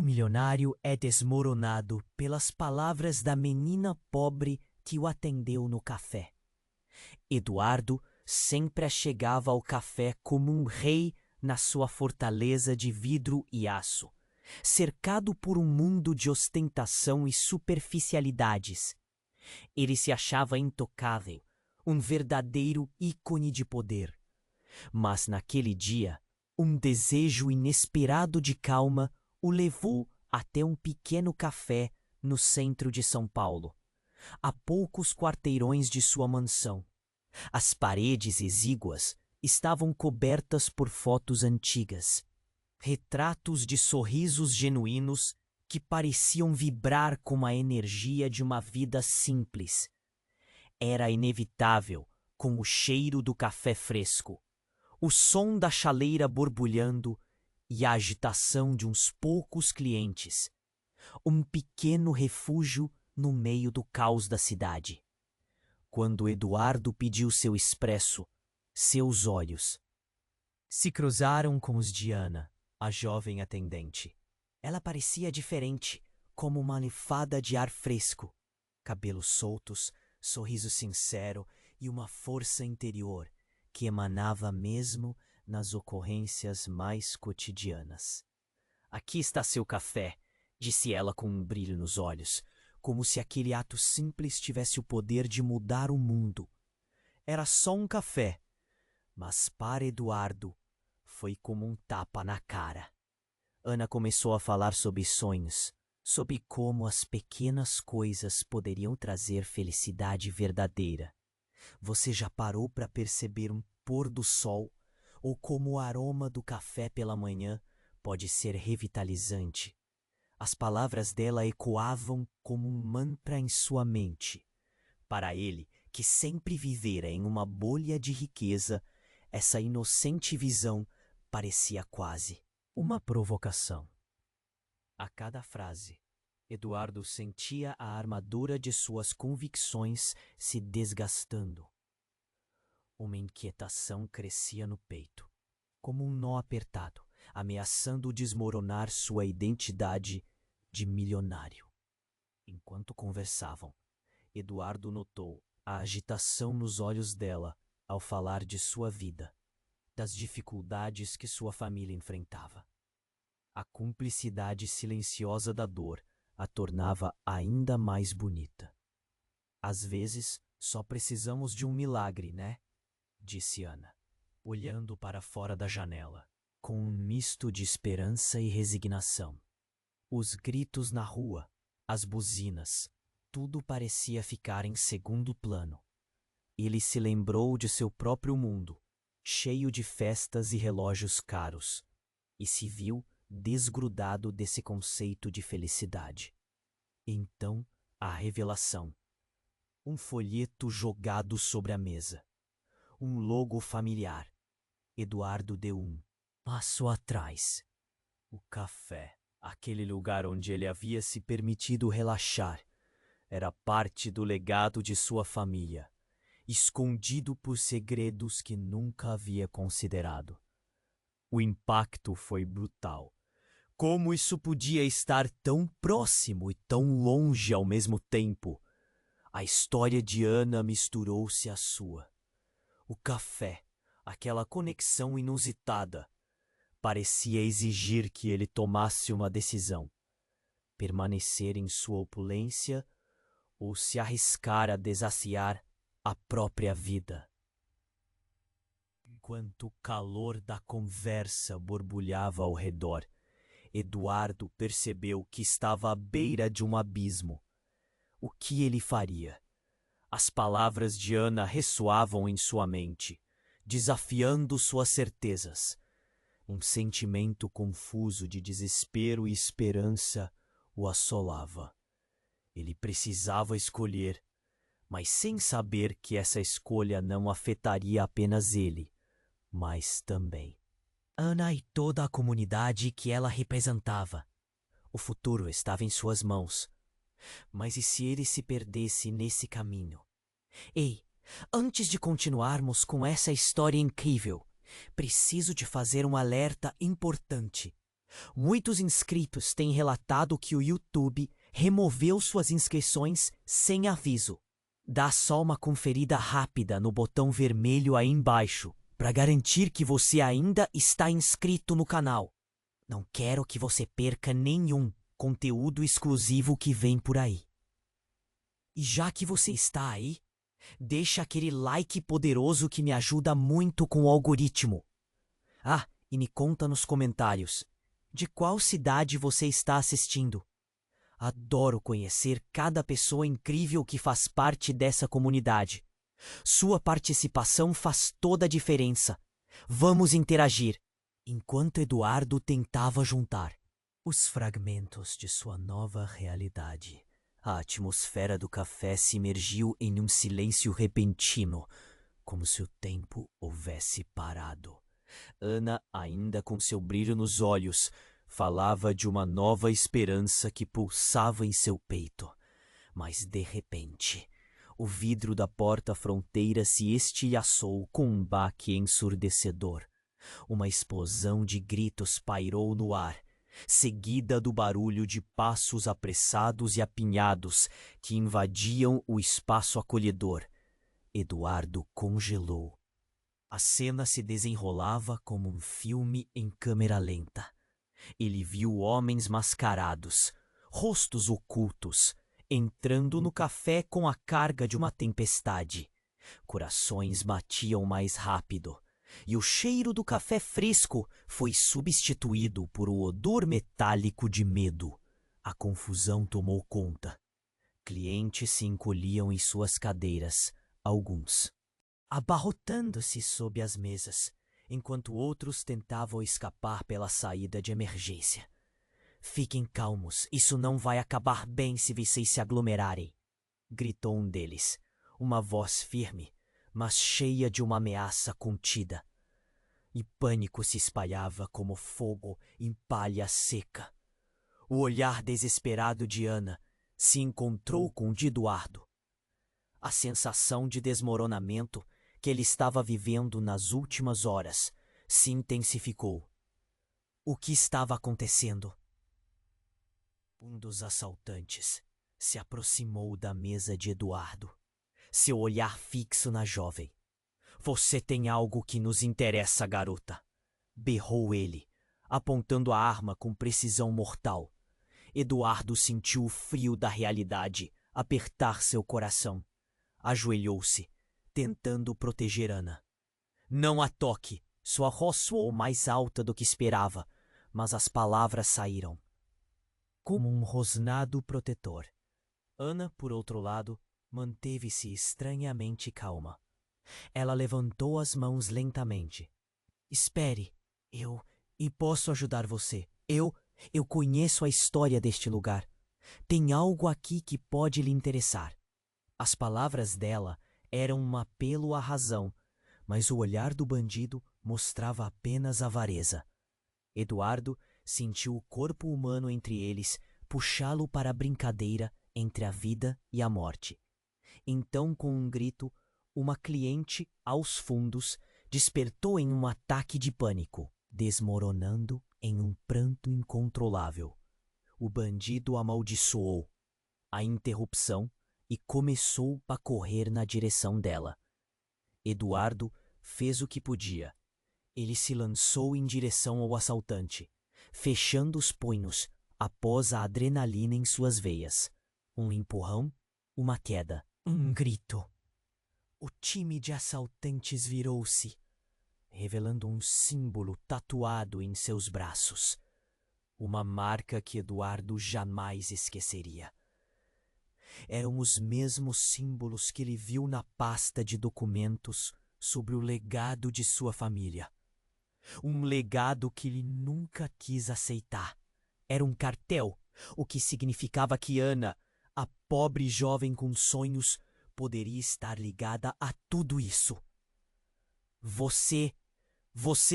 milionário é desmoronado pelas palavras da menina pobre que o atendeu no café. Eduardo sempre chegava ao café como um rei na sua fortaleza de vidro e aço, cercado por um mundo de ostentação e superficialidades. Ele se achava intocável, um verdadeiro ícone de poder. Mas naquele dia, um desejo inesperado de calma o levou até um pequeno café no centro de São Paulo, a poucos quarteirões de sua mansão. As paredes exíguas estavam cobertas por fotos antigas, retratos de sorrisos genuínos que pareciam vibrar com a energia de uma vida simples. Era inevitável, com o cheiro do café fresco, o som da chaleira borbulhando e a agitação de uns poucos clientes, um pequeno refúgio no meio do caos da cidade. Quando Eduardo pediu seu expresso, seus olhos se cruzaram com os de Ana, a jovem atendente. Ela parecia diferente, como uma fada de ar fresco, cabelos soltos, sorriso sincero e uma força interior que emanava mesmo nas ocorrências mais cotidianas. "Aqui está seu café", disse ela com um brilho nos olhos, como se aquele ato simples tivesse o poder de mudar o mundo. Era só um café, mas para Eduardo foi como um tapa na cara. Ana começou a falar sobre sonhos, sobre como as pequenas coisas poderiam trazer felicidade verdadeira. Você já parou para perceber um pôr do sol ou como o aroma do café pela manhã pode ser revitalizante? As palavras dela ecoavam como um mantra em sua mente. Para ele, que sempre vivera em uma bolha de riqueza, essa inocente visão parecia quase uma provocação. A cada frase, Eduardo sentia a armadura de suas convicções se desgastando. Uma inquietação crescia no peito, como um nó apertado, ameaçando desmoronar sua identidade de milionário. Enquanto conversavam, Eduardo notou a agitação nos olhos dela ao falar de sua vida, das dificuldades que sua família enfrentava. A cumplicidade silenciosa da dor a tornava ainda mais bonita. "Às vezes, só precisamos de um milagre, né?", disse Ana, olhando para fora da janela, com um misto de esperança e resignação. Os gritos na rua, as buzinas, tudo parecia ficar em segundo plano. Ele se lembrou de seu próprio mundo, cheio de festas e relógios caros, e se viu desgrudado desse conceito de felicidade. Então, a revelação. Um folheto jogado sobre a mesa. Um logo familiar. Eduardo deu um passo atrás. O café, aquele lugar onde ele havia se permitido relaxar, era parte do legado de sua família, escondido por segredos que nunca havia considerado. O impacto foi brutal. Como isso podia estar tão próximo e tão longe ao mesmo tempo? A história de Ana misturou-se à sua. O café, aquela conexão inusitada, parecia exigir que ele tomasse uma decisão: permanecer em sua opulência ou se arriscar a desafiar a própria vida. Enquanto o calor da conversa borbulhava ao redor, Eduardo percebeu que estava à beira de um abismo. O que ele faria? As palavras de Ana ressoavam em sua mente, desafiando suas certezas. Um sentimento confuso de desespero e esperança o assolava. Ele precisava escolher, mas sem saber que essa escolha não afetaria apenas ele, mas também Ana e toda a comunidade que ela representava. O futuro estava em suas mãos. Mas e se ele se perdesse nesse caminho? Ei, antes de continuarmos com essa história incrível, preciso de fazer um alerta importante. Muitos inscritos têm relatado que o YouTube removeu suas inscrições sem aviso. Dá só uma conferida rápida no botão vermelho aí embaixo para garantir que você ainda está inscrito no canal. Não quero que você perca nenhum conteúdo exclusivo que vem por aí. E já que você está aí, deixa aquele like poderoso que me ajuda muito com o algoritmo. Ah, e me conta nos comentários, de qual cidade você está assistindo? Adoro conhecer cada pessoa incrível que faz parte dessa comunidade. Sua participação faz toda a diferença. Vamos interagir. Enquanto Eduardo tentava juntar os fragmentos de sua nova realidade, a atmosfera do café se imergiu em um silêncio repentino, como se o tempo houvesse parado. Ana, ainda com seu brilho nos olhos, falava de uma nova esperança que pulsava em seu peito. Mas, de repente, o vidro da porta-fronteira se estilhaçou com um baque ensurdecedor. Uma explosão de gritos pairou no ar, seguida do barulho de passos apressados e apinhados que invadiam o espaço acolhedor. Eduardo congelou. A cena se desenrolava como um filme em câmera lenta. Ele viu homens mascarados, rostos ocultos, entrando no café com a carga de uma tempestade. Corações batiam mais rápido, e o cheiro do café fresco foi substituído por um odor metálico de medo. A confusão tomou conta. Clientes se encolhiam em suas cadeiras, alguns abarrotando-se sob as mesas, enquanto outros tentavam escapar pela saída de emergência. Fiquem calmos, isso não vai acabar bem se vocês se aglomerarem, gritou um deles, uma voz firme, mas cheia de uma ameaça contida. E pânico se espalhava como fogo em palha seca. O olhar desesperado de Ana se encontrou com o de Eduardo. A sensação de desmoronamento que ele estava vivendo nas últimas horas se intensificou. O que estava acontecendo? Um dos assaltantes se aproximou da mesa de Eduardo, seu olhar fixo na jovem. Você tem algo que nos interessa, garota, berrou ele, apontando a arma com precisão mortal. Eduardo sentiu o frio da realidade apertar seu coração. Ajoelhou-se, tentando proteger Ana. Não a toque! Sua voz soou mais alta do que esperava, mas as palavras saíram como um rosnado protetor. Ana, por outro lado, manteve-se estranhamente calma. Ela levantou as mãos lentamente. Espere, e posso ajudar você. Eu conheço a história deste lugar. Tem algo aqui que pode lhe interessar. As palavras dela eram um apelo à razão, mas o olhar do bandido mostrava apenas avareza. Eduardo sentiu o corpo humano entre eles puxá-lo para a brincadeira entre a vida e a morte. Então, com um grito, uma cliente, aos fundos, despertou em um ataque de pânico, desmoronando em um pranto incontrolável. O bandido amaldiçoou a interrupção e começou a correr na direção dela. Eduardo fez o que podia. Ele se lançou em direção ao assaltante, fechando os punhos após a adrenalina em suas veias. Um empurrão, uma queda, um grito. O time de assaltantes virou-se, revelando um símbolo tatuado em seus braços. Uma marca que Eduardo jamais esqueceria. Eram os mesmos símbolos que ele viu na pasta de documentos sobre o legado de sua família. Um legado que ele nunca quis aceitar. Era um cartel, o que significava que Ana, a pobre jovem com sonhos, poderia estar ligada a tudo isso. Você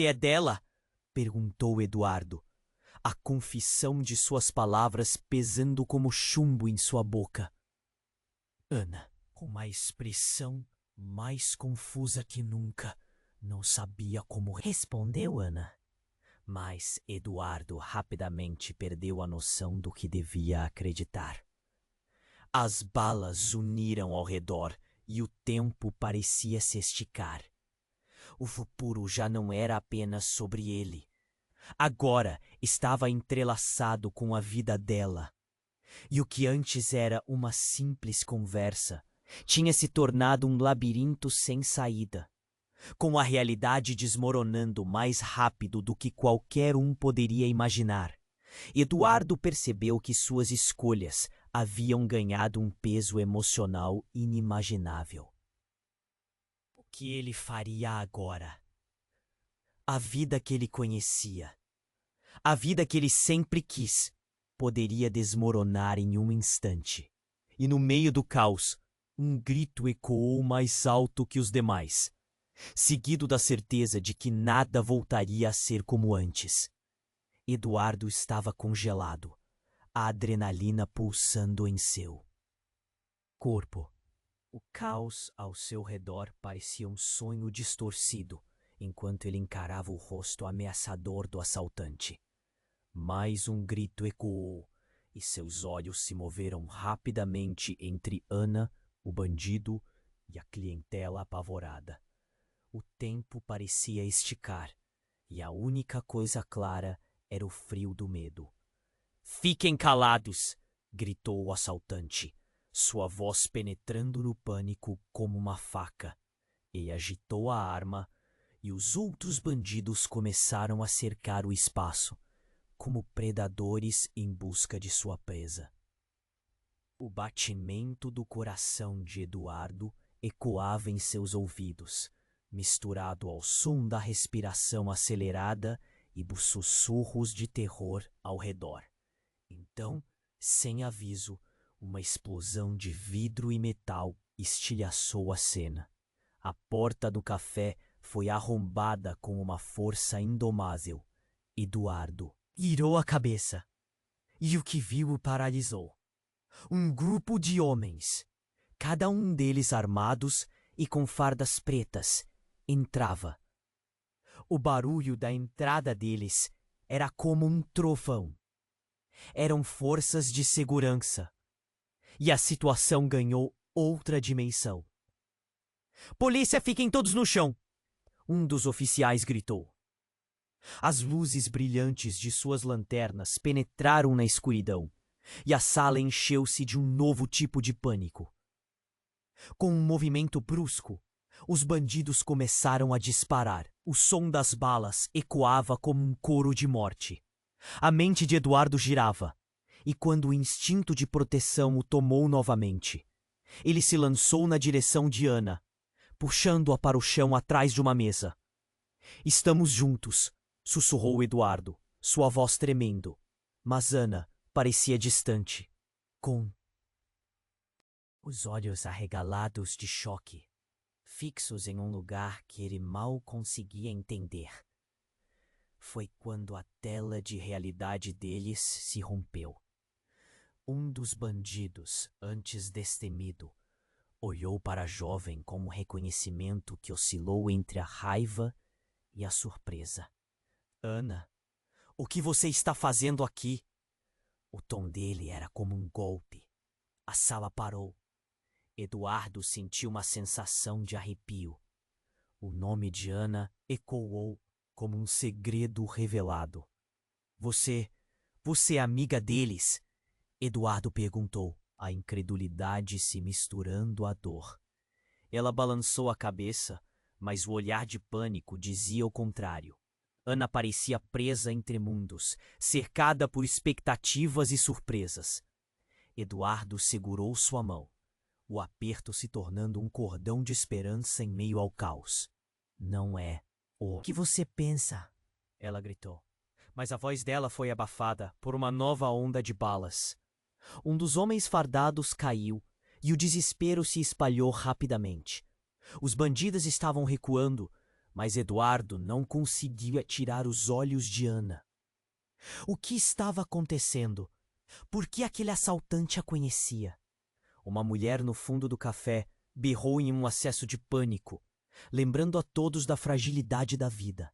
é dela? Perguntou Eduardo, a confissão de suas palavras pesando como chumbo em sua boca. Ana, com uma expressão mais confusa que nunca, não sabia como respondeu Ana. Mas Eduardo rapidamente perdeu a noção do que devia acreditar. As balas uniram ao redor e o tempo parecia se esticar. O futuro já não era apenas sobre ele. Agora estava entrelaçado com a vida dela. E o que antes era uma simples conversa tinha se tornado um labirinto sem saída, com a realidade desmoronando mais rápido do que qualquer um poderia imaginar. Eduardo percebeu que suas escolhas haviam ganhado um peso emocional inimaginável. O que ele faria agora? A vida que ele conhecia, a vida que ele sempre quis, poderia desmoronar em um instante. E no meio do caos, um grito ecoou mais alto que os demais, seguido da certeza de que nada voltaria a ser como antes. Eduardo estava congelado, a adrenalina pulsando em seu corpo. O caos ao seu redor parecia um sonho distorcido, enquanto ele encarava o rosto ameaçador do assaltante. Mais um grito ecoou, e seus olhos se moveram rapidamente entre Ana, o bandido, e a clientela apavorada. O tempo parecia esticar, e a única coisa clara era o frio do medo. "Fiquem calados!" gritou o assaltante, sua voz penetrando no pânico como uma faca. Ele agitou a arma, e os outros bandidos começaram a cercar o espaço, como predadores em busca de sua presa. O batimento do coração de Eduardo ecoava em seus ouvidos, misturado ao som da respiração acelerada e dos sussurros de terror ao redor. Então, sem aviso, uma explosão de vidro e metal estilhaçou a cena. A porta do café foi arrombada com uma força indomável. Eduardo virou a cabeça, e o que viu o paralisou. Um grupo de homens, cada um deles armados e com fardas pretas, entrava. O barulho da entrada deles era como um trovão. Eram forças de segurança. E a situação ganhou outra dimensão. "Polícia, fiquem todos no chão!" um dos oficiais gritou. As luzes brilhantes de suas lanternas penetraram na escuridão, e a sala encheu-se de um novo tipo de pânico. Com um movimento brusco, os bandidos começaram a disparar. O som das balas ecoava como um coro de morte. A mente de Eduardo girava, e quando o instinto de proteção o tomou novamente, ele se lançou na direção de Ana, puxando-a para o chão atrás de uma mesa. "Estamos juntos", sussurrou Eduardo, sua voz tremendo, mas Ana parecia distante, com os olhos arregalados de choque, fixos em um lugar que ele mal conseguia entender. Foi quando a tela de realidade deles se rompeu. Um dos bandidos, antes destemido, olhou para a jovem com um reconhecimento que oscilou entre a raiva e a surpresa. "Ana, o que você está fazendo aqui?" O tom dele era como um golpe. A sala parou. Eduardo sentiu uma sensação de arrepio. O nome de Ana ecoou como um segredo revelado. Você é amiga deles?" Eduardo perguntou, a incredulidade se misturando à dor. Ela balançou a cabeça, mas o olhar de pânico dizia o contrário. Ana parecia presa entre mundos, cercada por expectativas e surpresas. Eduardo segurou sua mão, o aperto se tornando um cordão de esperança em meio ao caos. "Não é o que você pensa", ela gritou. Mas a voz dela foi abafada por uma nova onda de balas. Um dos homens fardados caiu e o desespero se espalhou rapidamente. Os bandidos estavam recuando, mas Eduardo não conseguia tirar os olhos de Ana. O que estava acontecendo? Por que aquele assaltante a conhecia? Uma mulher no fundo do café berrou em um acesso de pânico, lembrando a todos da fragilidade da vida.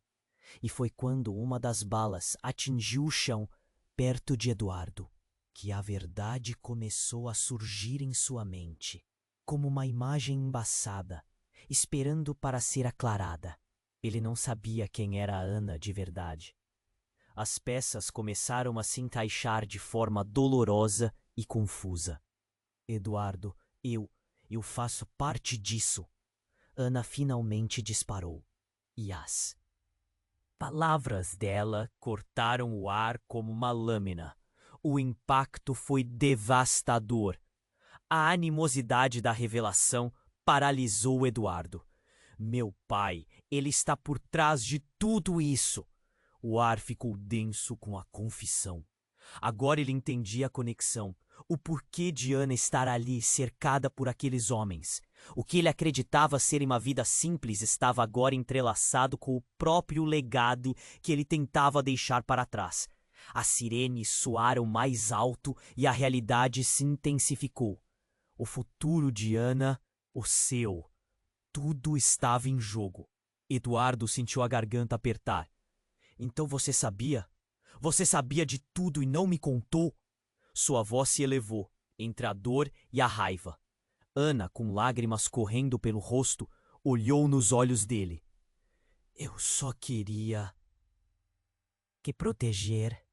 E foi quando uma das balas atingiu o chão, perto de Eduardo, que a verdade começou a surgir em sua mente, como uma imagem embaçada, esperando para ser aclarada. Ele não sabia quem era a Ana de verdade. As peças começaram a se encaixar de forma dolorosa e confusa. Eduardo, eu faço parte disso. Ana finalmente disparou. E as palavras dela cortaram o ar como uma lâmina. O impacto foi devastador. A animosidade da revelação paralisou Eduardo. Meu pai, ele está por trás de tudo isso. O ar ficou denso com a confissão. Agora ele entendia a conexão, o porquê de Ana estar ali cercada por aqueles homens. O que ele acreditava ser uma vida simples estava agora entrelaçado com o próprio legado que ele tentava deixar para trás. As sirenes soaram mais alto e a realidade se intensificou. O futuro de Ana, o seu, tudo estava em jogo. Eduardo sentiu a garganta apertar. Então você sabia? Você sabia de tudo e não me contou? Sua voz se elevou, entre a dor e a raiva. Ana, com lágrimas correndo pelo rosto, olhou nos olhos dele. Eu só queria que proteger.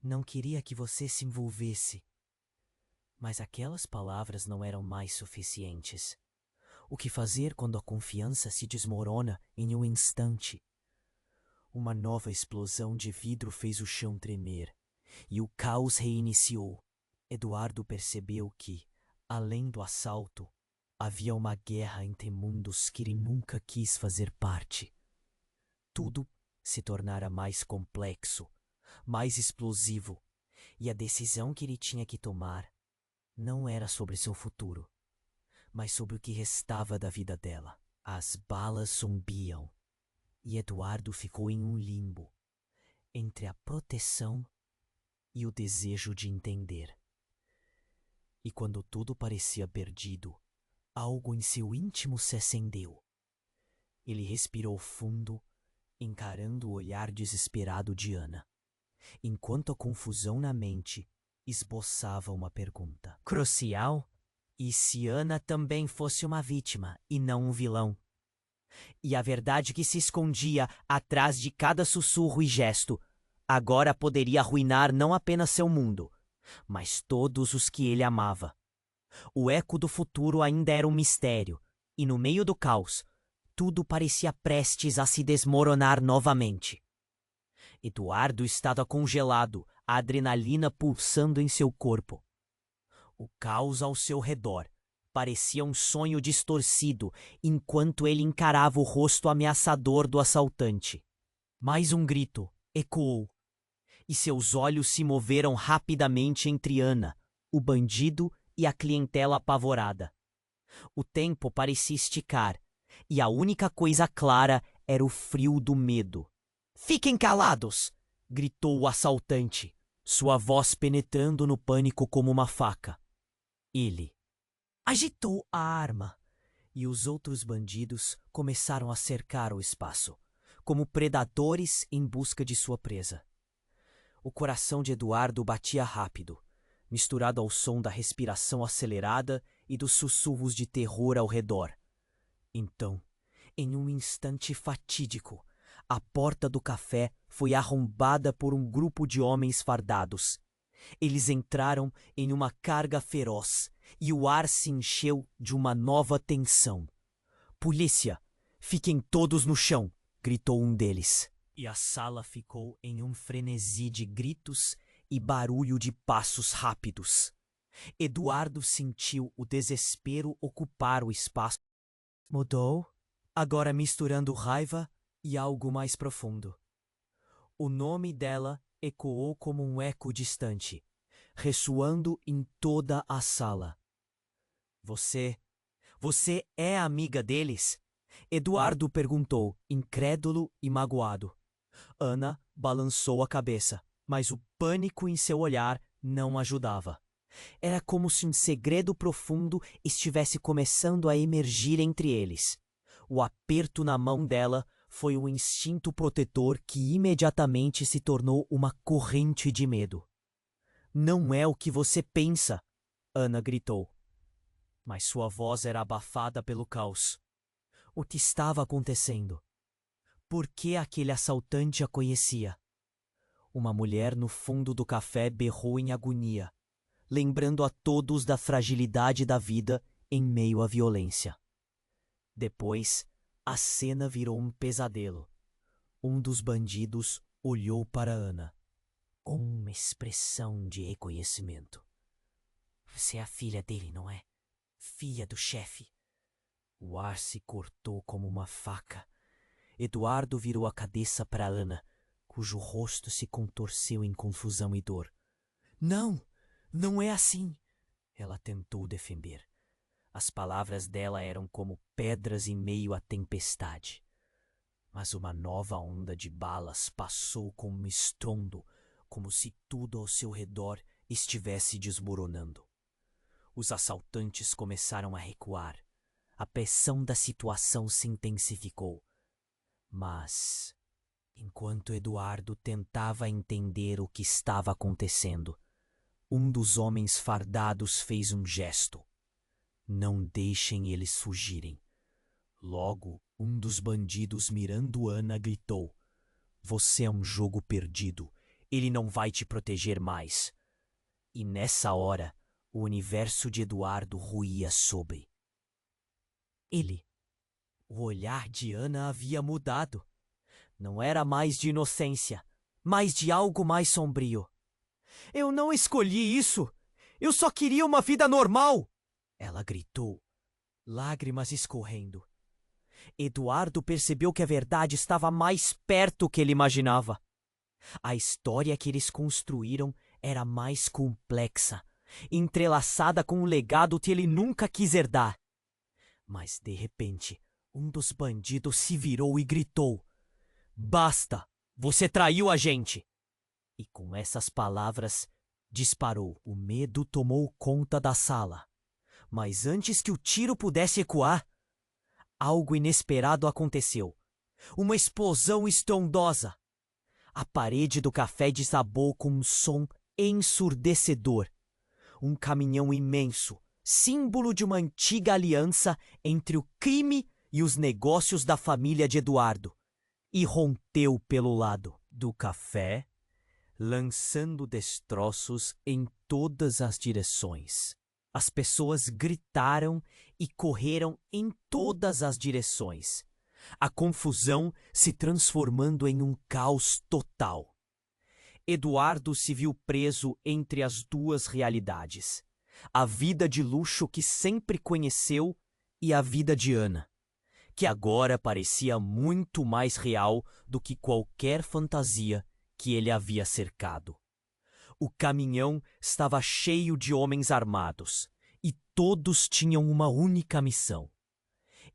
Não queria que você se envolvesse. Mas aquelas palavras não eram mais suficientes. O que fazer quando a confiança se desmorona em um instante? Uma nova explosão de vidro fez o chão tremer, e o caos reiniciou. Eduardo percebeu que, além do assalto, havia uma guerra entre mundos que ele nunca quis fazer parte. Tudo se tornara mais complexo, mais explosivo, e a decisão que ele tinha que tomar não era sobre seu futuro, mas sobre o que restava da vida dela. As balas zumbiam, e Eduardo ficou em um limbo, entre a proteção e o desejo de entender. E quando tudo parecia perdido, algo em seu íntimo se acendeu. Ele respirou fundo, encarando o olhar desesperado de Ana, enquanto a confusão na mente esboçava uma pergunta crucial: e se Ana também fosse uma vítima e não um vilão? E a verdade que se escondia atrás de cada sussurro e gesto agora poderia arruinar não apenas seu mundo, mas todos os que ele amava. O eco do futuro ainda era um mistério, e no meio do caos, tudo parecia prestes a se desmoronar novamente. Eduardo estava congelado, a adrenalina pulsando em seu corpo. O caos ao seu redor parecia um sonho distorcido enquanto ele encarava o rosto ameaçador do assaltante. Mais um grito ecoou, e seus olhos se moveram rapidamente entre Ana, o bandido e a clientela apavorada. O tempo parecia esticar, e a única coisa clara era o frio do medo. "Fiquem calados!" gritou o assaltante, sua voz penetrando no pânico como uma faca. Ele agitou a arma, e os outros bandidos começaram a cercar o espaço, como predadores em busca de sua presa. O coração de Eduardo batia rápido, misturado ao som da respiração acelerada e dos sussurros de terror ao redor. Então, em um instante fatídico, a porta do café foi arrombada por um grupo de homens fardados. Eles entraram em uma carga feroz e o ar se encheu de uma nova tensão. "Polícia! Fiquem todos no chão!" gritou um deles. E a sala ficou em um frenesi de gritos e barulho de passos rápidos. Eduardo sentiu o desespero ocupar o espaço. Mudou, agora misturando raiva e algo mais profundo. O nome dela ecoou como um eco distante, ressoando em toda a sala. Você é amiga deles?" Eduardo perguntou, incrédulo e magoado. Ana balançou a cabeça, mas o pânico em seu olhar não ajudava. Era como se um segredo profundo estivesse começando a emergir entre eles. O aperto na mão dela foi o instinto protetor que imediatamente se tornou uma corrente de medo. Não é o que você pensa, Ana gritou. Mas sua voz era abafada pelo caos. O que estava acontecendo? Por que aquele assaltante a conhecia? Uma mulher no fundo do café berrou em agonia, lembrando a todos da fragilidade da vida em meio à violência. Depois, a cena virou um pesadelo. Um dos bandidos olhou para Ana com uma expressão de reconhecimento. Você é a filha dele, não é? Filha do chefe. O ar se cortou como uma faca. Eduardo virou a cabeça para Ana, cujo rosto se contorceu em confusão e dor. Não, não é assim. Ela tentou defender. As palavras dela eram como pedras em meio à tempestade. Mas uma nova onda de balas passou com um estrondo, como se tudo ao seu redor estivesse desmoronando. Os assaltantes começaram a recuar. A pressão da situação se intensificou. Mas, enquanto Eduardo tentava entender o que estava acontecendo, um dos homens fardados fez um gesto. Não deixem eles fugirem. Logo, um dos bandidos, mirando Ana, gritou: Você é um jogo perdido. Ele não vai te proteger mais. E nessa hora, o universo de Eduardo ruía sobre ele. O olhar de Ana havia mudado. Não era mais de inocência, mas de algo mais sombrio. Eu não escolhi isso! Eu só queria uma vida normal! Ela gritou, lágrimas escorrendo. Eduardo percebeu que a verdade estava mais perto que ele imaginava. A história que eles construíram era mais complexa, entrelaçada com um legado que ele nunca quis herdar. Mas, de repente, um dos bandidos se virou e gritou: Basta! Você traiu a gente! E com essas palavras, disparou. O medo tomou conta da sala. Mas antes que o tiro pudesse ecoar, algo inesperado aconteceu. Uma explosão estrondosa. A parede do café desabou com um som ensurdecedor. Um caminhão imenso, símbolo de uma antiga aliança entre o crime e os negócios da família de Eduardo, irrompeu pelo lado do café, lançando destroços em todas as direções. As pessoas gritaram e correram em todas as direções, a confusão se transformando em um caos total. Eduardo se viu preso entre as duas realidades: a vida de luxo que sempre conheceu e a vida de Ana, que agora parecia muito mais real do que qualquer fantasia que ele havia cercado. O caminhão estava cheio de homens armados, e todos tinham uma única missão.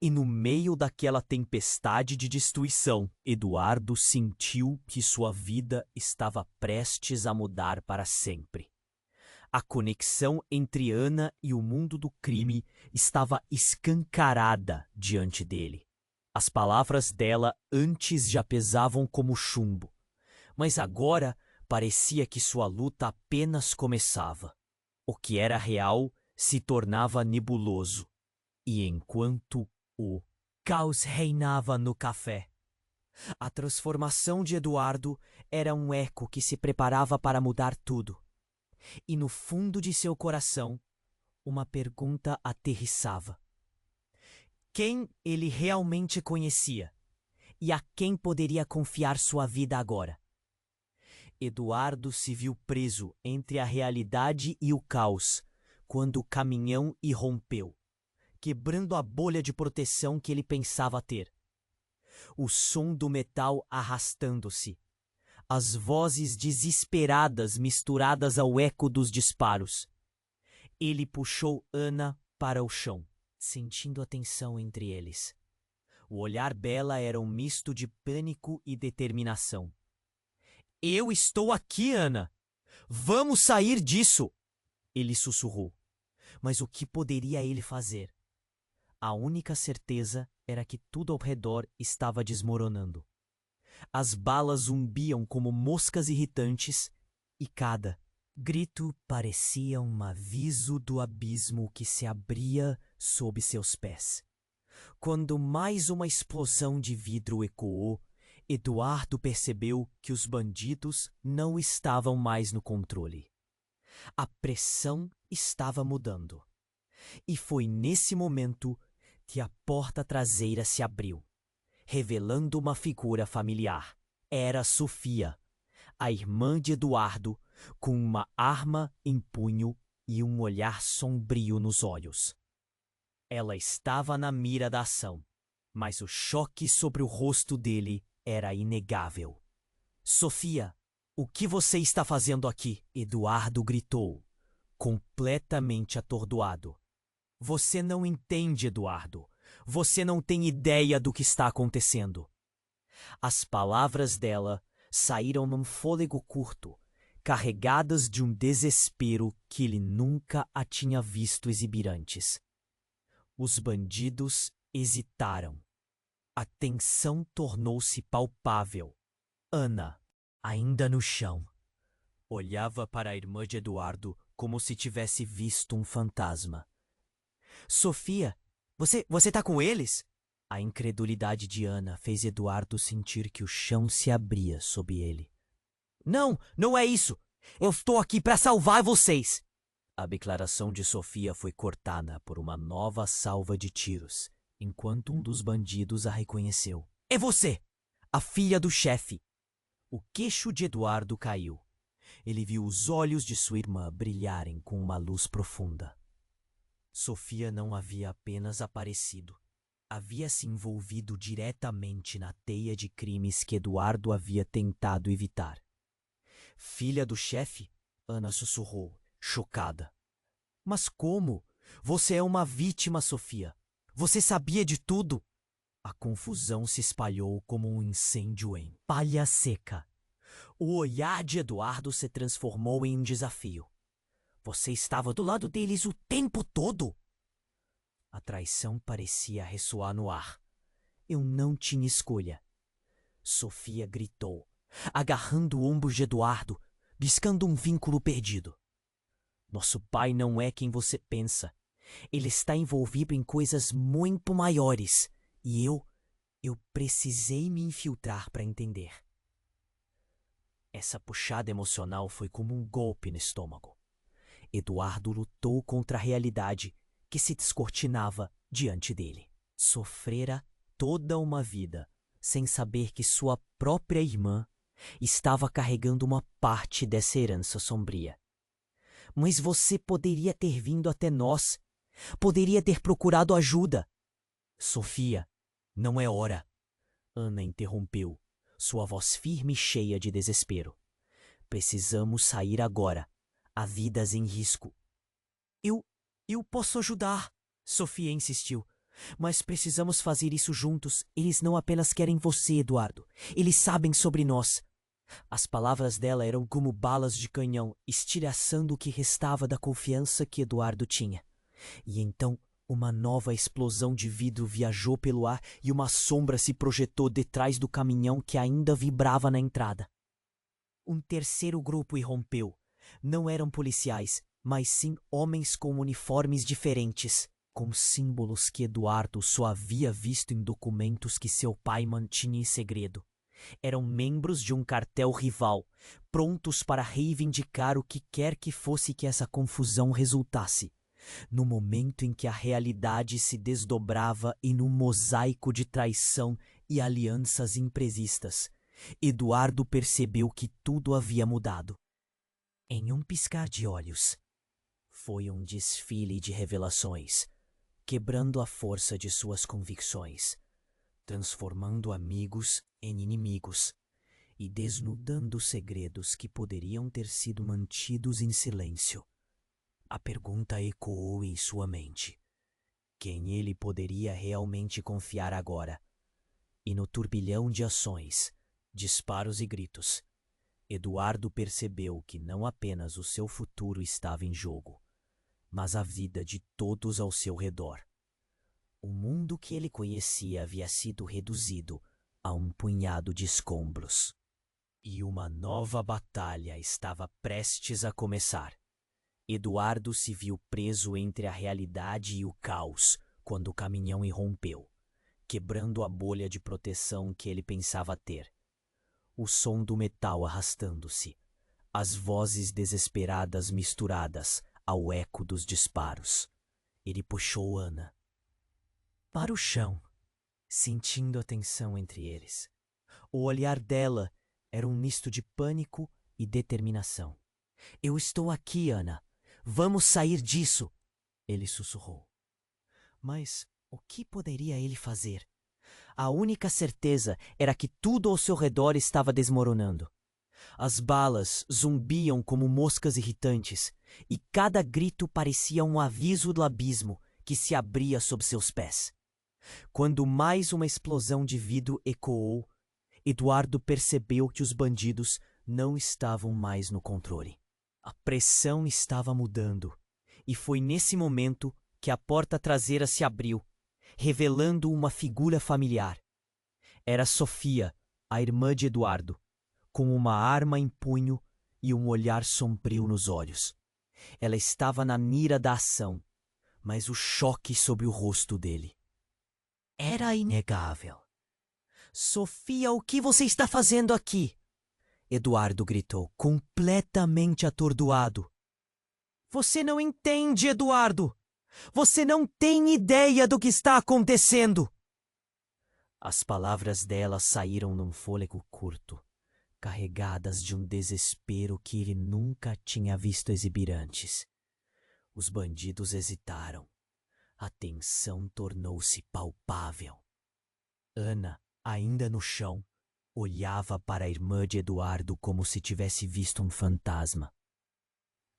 E no meio daquela tempestade de destruição, Eduardo sentiu que sua vida estava prestes a mudar para sempre. A conexão entre Ana e o mundo do crime estava escancarada diante dele. As palavras dela antes já pesavam como chumbo, mas agora parecia que sua luta apenas começava. O que era real se tornava nebuloso, e enquanto o caos reinava no café, a transformação de Eduardo era um eco que se preparava para mudar tudo. E no fundo de seu coração, uma pergunta aterrissava: quem ele realmente conhecia? E a quem poderia confiar sua vida agora? Eduardo se viu preso entre a realidade e o caos quando o caminhão irrompeu, quebrando a bolha de proteção que ele pensava ter. O som do metal arrastando-se, as vozes desesperadas misturadas ao eco dos disparos. Ele puxou Ana para o chão, sentindo a tensão entre eles. O olhar dela era um misto de pânico e determinação. Eu estou aqui, Ana! Vamos sair disso! Ele sussurrou. Mas o que poderia ele fazer? A única certeza era que tudo ao redor estava desmoronando. As balas zumbiam como moscas irritantes e cada grito parecia um aviso do abismo que se abria sob seus pés. Quando mais uma explosão de vidro ecoou, Eduardo percebeu que os bandidos não estavam mais no controle. A pressão estava mudando. E foi nesse momento que a porta traseira se abriu, revelando uma figura familiar. Era Sofia, a irmã de Eduardo, com uma arma em punho e um olhar sombrio nos olhos. Ela estava na mira da ação, mas o choque sobre o rosto dele era inegável. Sofia, o que você está fazendo aqui? Eduardo gritou, completamente atordoado. Você não entende, Eduardo. Você não tem ideia do que está acontecendo. As palavras dela saíram num fôlego curto, carregadas de um desespero que ele nunca a tinha visto exibir antes. Os bandidos hesitaram. A tensão tornou-se palpável. Ana, ainda no chão, olhava para a irmã de Eduardo como se tivesse visto um fantasma. Sofia, você tá com eles? A incredulidade de Ana fez Eduardo sentir que o chão se abria sob ele. Não, não é isso! Eu estou aqui para salvar vocês! A declaração de Sofia foi cortada por uma nova salva de tiros, enquanto um dos bandidos a reconheceu. É você! A filha do chefe! O queixo de Eduardo caiu. Ele viu os olhos de sua irmã brilharem com uma luz profunda. Sofia não havia apenas aparecido. Havia se envolvido diretamente na teia de crimes que Eduardo havia tentado evitar. Filha do chefe? Ana sussurrou, chocada. Mas como? Você é uma vítima, Sofia. Você sabia de tudo? A confusão se espalhou como um incêndio em palha seca. O olhar de Eduardo se transformou em um desafio. Você estava do lado deles o tempo todo? A traição parecia ressoar no ar. Eu não tinha escolha. Sofia gritou, agarrando o ombro de Eduardo, buscando um vínculo perdido. Nosso pai não é quem você pensa. Ele está envolvido em coisas muito maiores. E eu precisei me infiltrar para entender. Essa puxada emocional foi como um golpe no estômago. Eduardo lutou contra a realidade que se descortinava diante dele. Sofrera toda uma vida sem saber que sua própria irmã estava carregando uma parte dessa herança sombria. Mas você poderia ter vindo até nós. Poderia ter procurado ajuda. Sofia, não é hora. Ana interrompeu, sua voz firme e cheia de desespero. Precisamos sair agora. Há vidas em risco. Eu posso ajudar, Sofia insistiu. Mas precisamos fazer isso juntos. Eles não apenas querem você, Eduardo. Eles sabem sobre nós. As palavras dela eram como balas de canhão, estilhaçando o que restava da confiança que Eduardo tinha. E então, uma nova explosão de vidro viajou pelo ar e uma sombra se projetou detrás do caminhão que ainda vibrava na entrada. Um terceiro grupo irrompeu. Não eram policiais, mas sim homens com uniformes diferentes, com símbolos que Eduardo só havia visto em documentos que seu pai mantinha em segredo. Eram membros de um cartel rival, prontos para reivindicar o que quer que fosse que essa confusão resultasse. No momento em que a realidade se desdobrava em um mosaico de traição e alianças imprevistas, Eduardo percebeu que tudo havia mudado. Em um piscar de olhos, foi um desfile de revelações, quebrando a força de suas convicções, transformando amigos em inimigos e desnudando segredos que poderiam ter sido mantidos em silêncio. A pergunta ecoou em sua mente. Quem ele poderia realmente confiar agora? E no turbilhão de ações, disparos e gritos, Eduardo percebeu que não apenas o seu futuro estava em jogo, mas a vida de todos ao seu redor. O mundo que ele conhecia havia sido reduzido a um punhado de escombros. E uma nova batalha estava prestes a começar. Eduardo se viu preso entre a realidade e o caos quando o caminhão irrompeu, quebrando a bolha de proteção que ele pensava ter. O som do metal arrastando-se, as vozes desesperadas misturadas ao eco dos disparos. Ele puxou Ana para o chão, sentindo a tensão entre eles. O olhar dela era um misto de pânico e determinação. Eu estou aqui, Ana. Vamos sair disso, ele sussurrou. Mas o que poderia ele fazer? A única certeza era que tudo ao seu redor estava desmoronando. As balas zumbiam como moscas irritantes, e cada grito parecia um aviso do abismo que se abria sob seus pés. Quando mais uma explosão de vidro ecoou, Eduardo percebeu que os bandidos não estavam mais no controle. A pressão estava mudando, e foi nesse momento que a porta traseira se abriu, revelando uma figura familiar. Era Sofia, a irmã de Eduardo, com uma arma em punho e um olhar sombrio nos olhos. Ela estava na mira da ação, mas o choque sobre o rosto dele era inegável. Sofia, o que você está fazendo aqui? Eduardo gritou, completamente atordoado. Você não entende, Eduardo! Você não tem ideia do que está acontecendo! As palavras dela saíram num fôlego curto, carregadas de um desespero que ele nunca tinha visto exibir antes. Os bandidos hesitaram. A tensão tornou-se palpável. Ana, ainda no chão, olhava para a irmã de Eduardo como se tivesse visto um fantasma.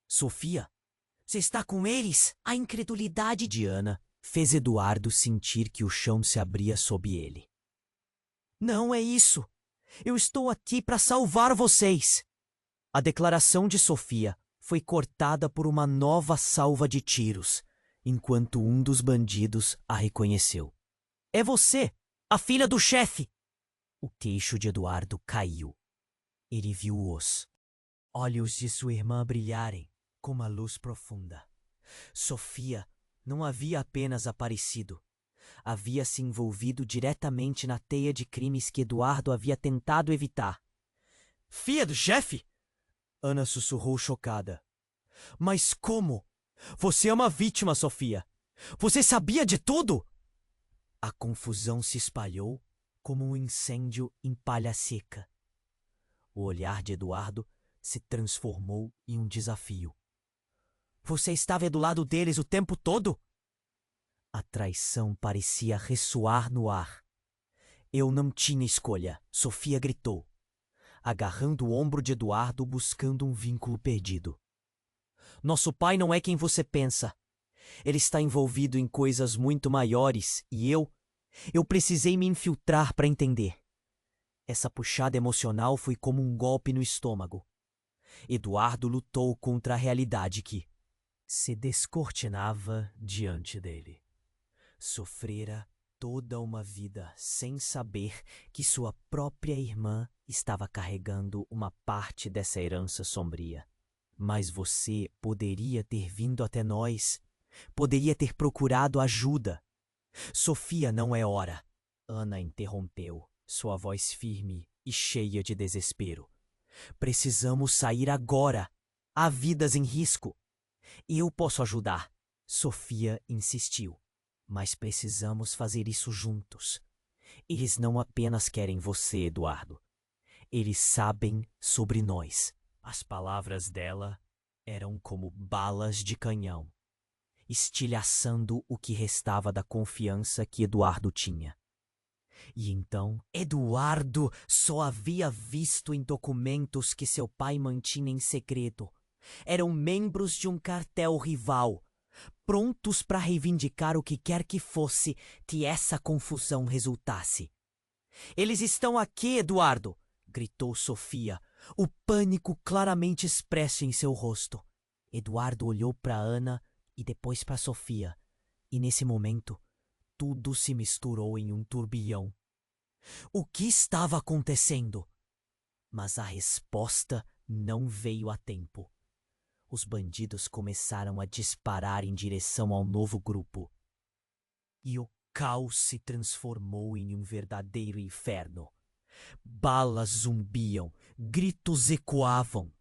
Sofia, você está com eles? A incredulidade de Ana fez Eduardo sentir que o chão se abria sob ele. Não é isso! Eu estou aqui para salvar vocês! A declaração de Sofia foi cortada por uma nova salva de tiros, enquanto um dos bandidos a reconheceu. É você, a filha do chefe! O queixo de Eduardo caiu. Ele viu os olhos de sua irmã brilharem com uma luz profunda. Sofia não havia apenas aparecido. Havia se envolvido diretamente na teia de crimes que Eduardo havia tentado evitar. Filha do chefe? Ana sussurrou chocada. Mas como? Você é uma vítima, Sofia. Você sabia de tudo? A confusão se espalhou como um incêndio em palha seca. O olhar de Eduardo se transformou em um desafio. Você estava do lado deles o tempo todo? A traição parecia ressoar no ar. Eu não tinha escolha, Sofia gritou, agarrando o ombro de Eduardo buscando um vínculo perdido. Nosso pai não é quem você pensa. Ele está envolvido em coisas muito maiores e eu precisei me infiltrar para entender. Essa puxada emocional foi como um golpe no estômago. Eduardo lutou contra a realidade que se descortinava diante dele. Sofrera toda uma vida sem saber que sua própria irmã estava carregando uma parte dessa herança sombria. Mas você poderia ter vindo até nós, poderia ter procurado ajuda. Sofia, não é hora. Ana interrompeu, sua voz firme e cheia de desespero. Precisamos sair agora. Há vidas em risco. Eu posso ajudar. Sofia insistiu. Mas precisamos fazer isso juntos. Eles não apenas querem você, Eduardo. Eles sabem sobre nós. As palavras dela eram como balas de canhão, estilhaçando o que restava da confiança que Eduardo tinha. E então, Eduardo só havia visto em documentos que seu pai mantinha em segredo. Eram membros de um cartel rival, prontos para reivindicar o que quer que fosse que essa confusão resultasse. Eles estão aqui, Eduardo! Gritou Sofia, o pânico claramente expresso em seu rosto. Eduardo olhou para Ana e depois para Sofia, e nesse momento, tudo se misturou em um turbilhão. O que estava acontecendo? Mas a resposta não veio a tempo. Os bandidos começaram a disparar em direção ao novo grupo. E o caos se transformou em um verdadeiro inferno. Balas zumbiam, gritos ecoavam.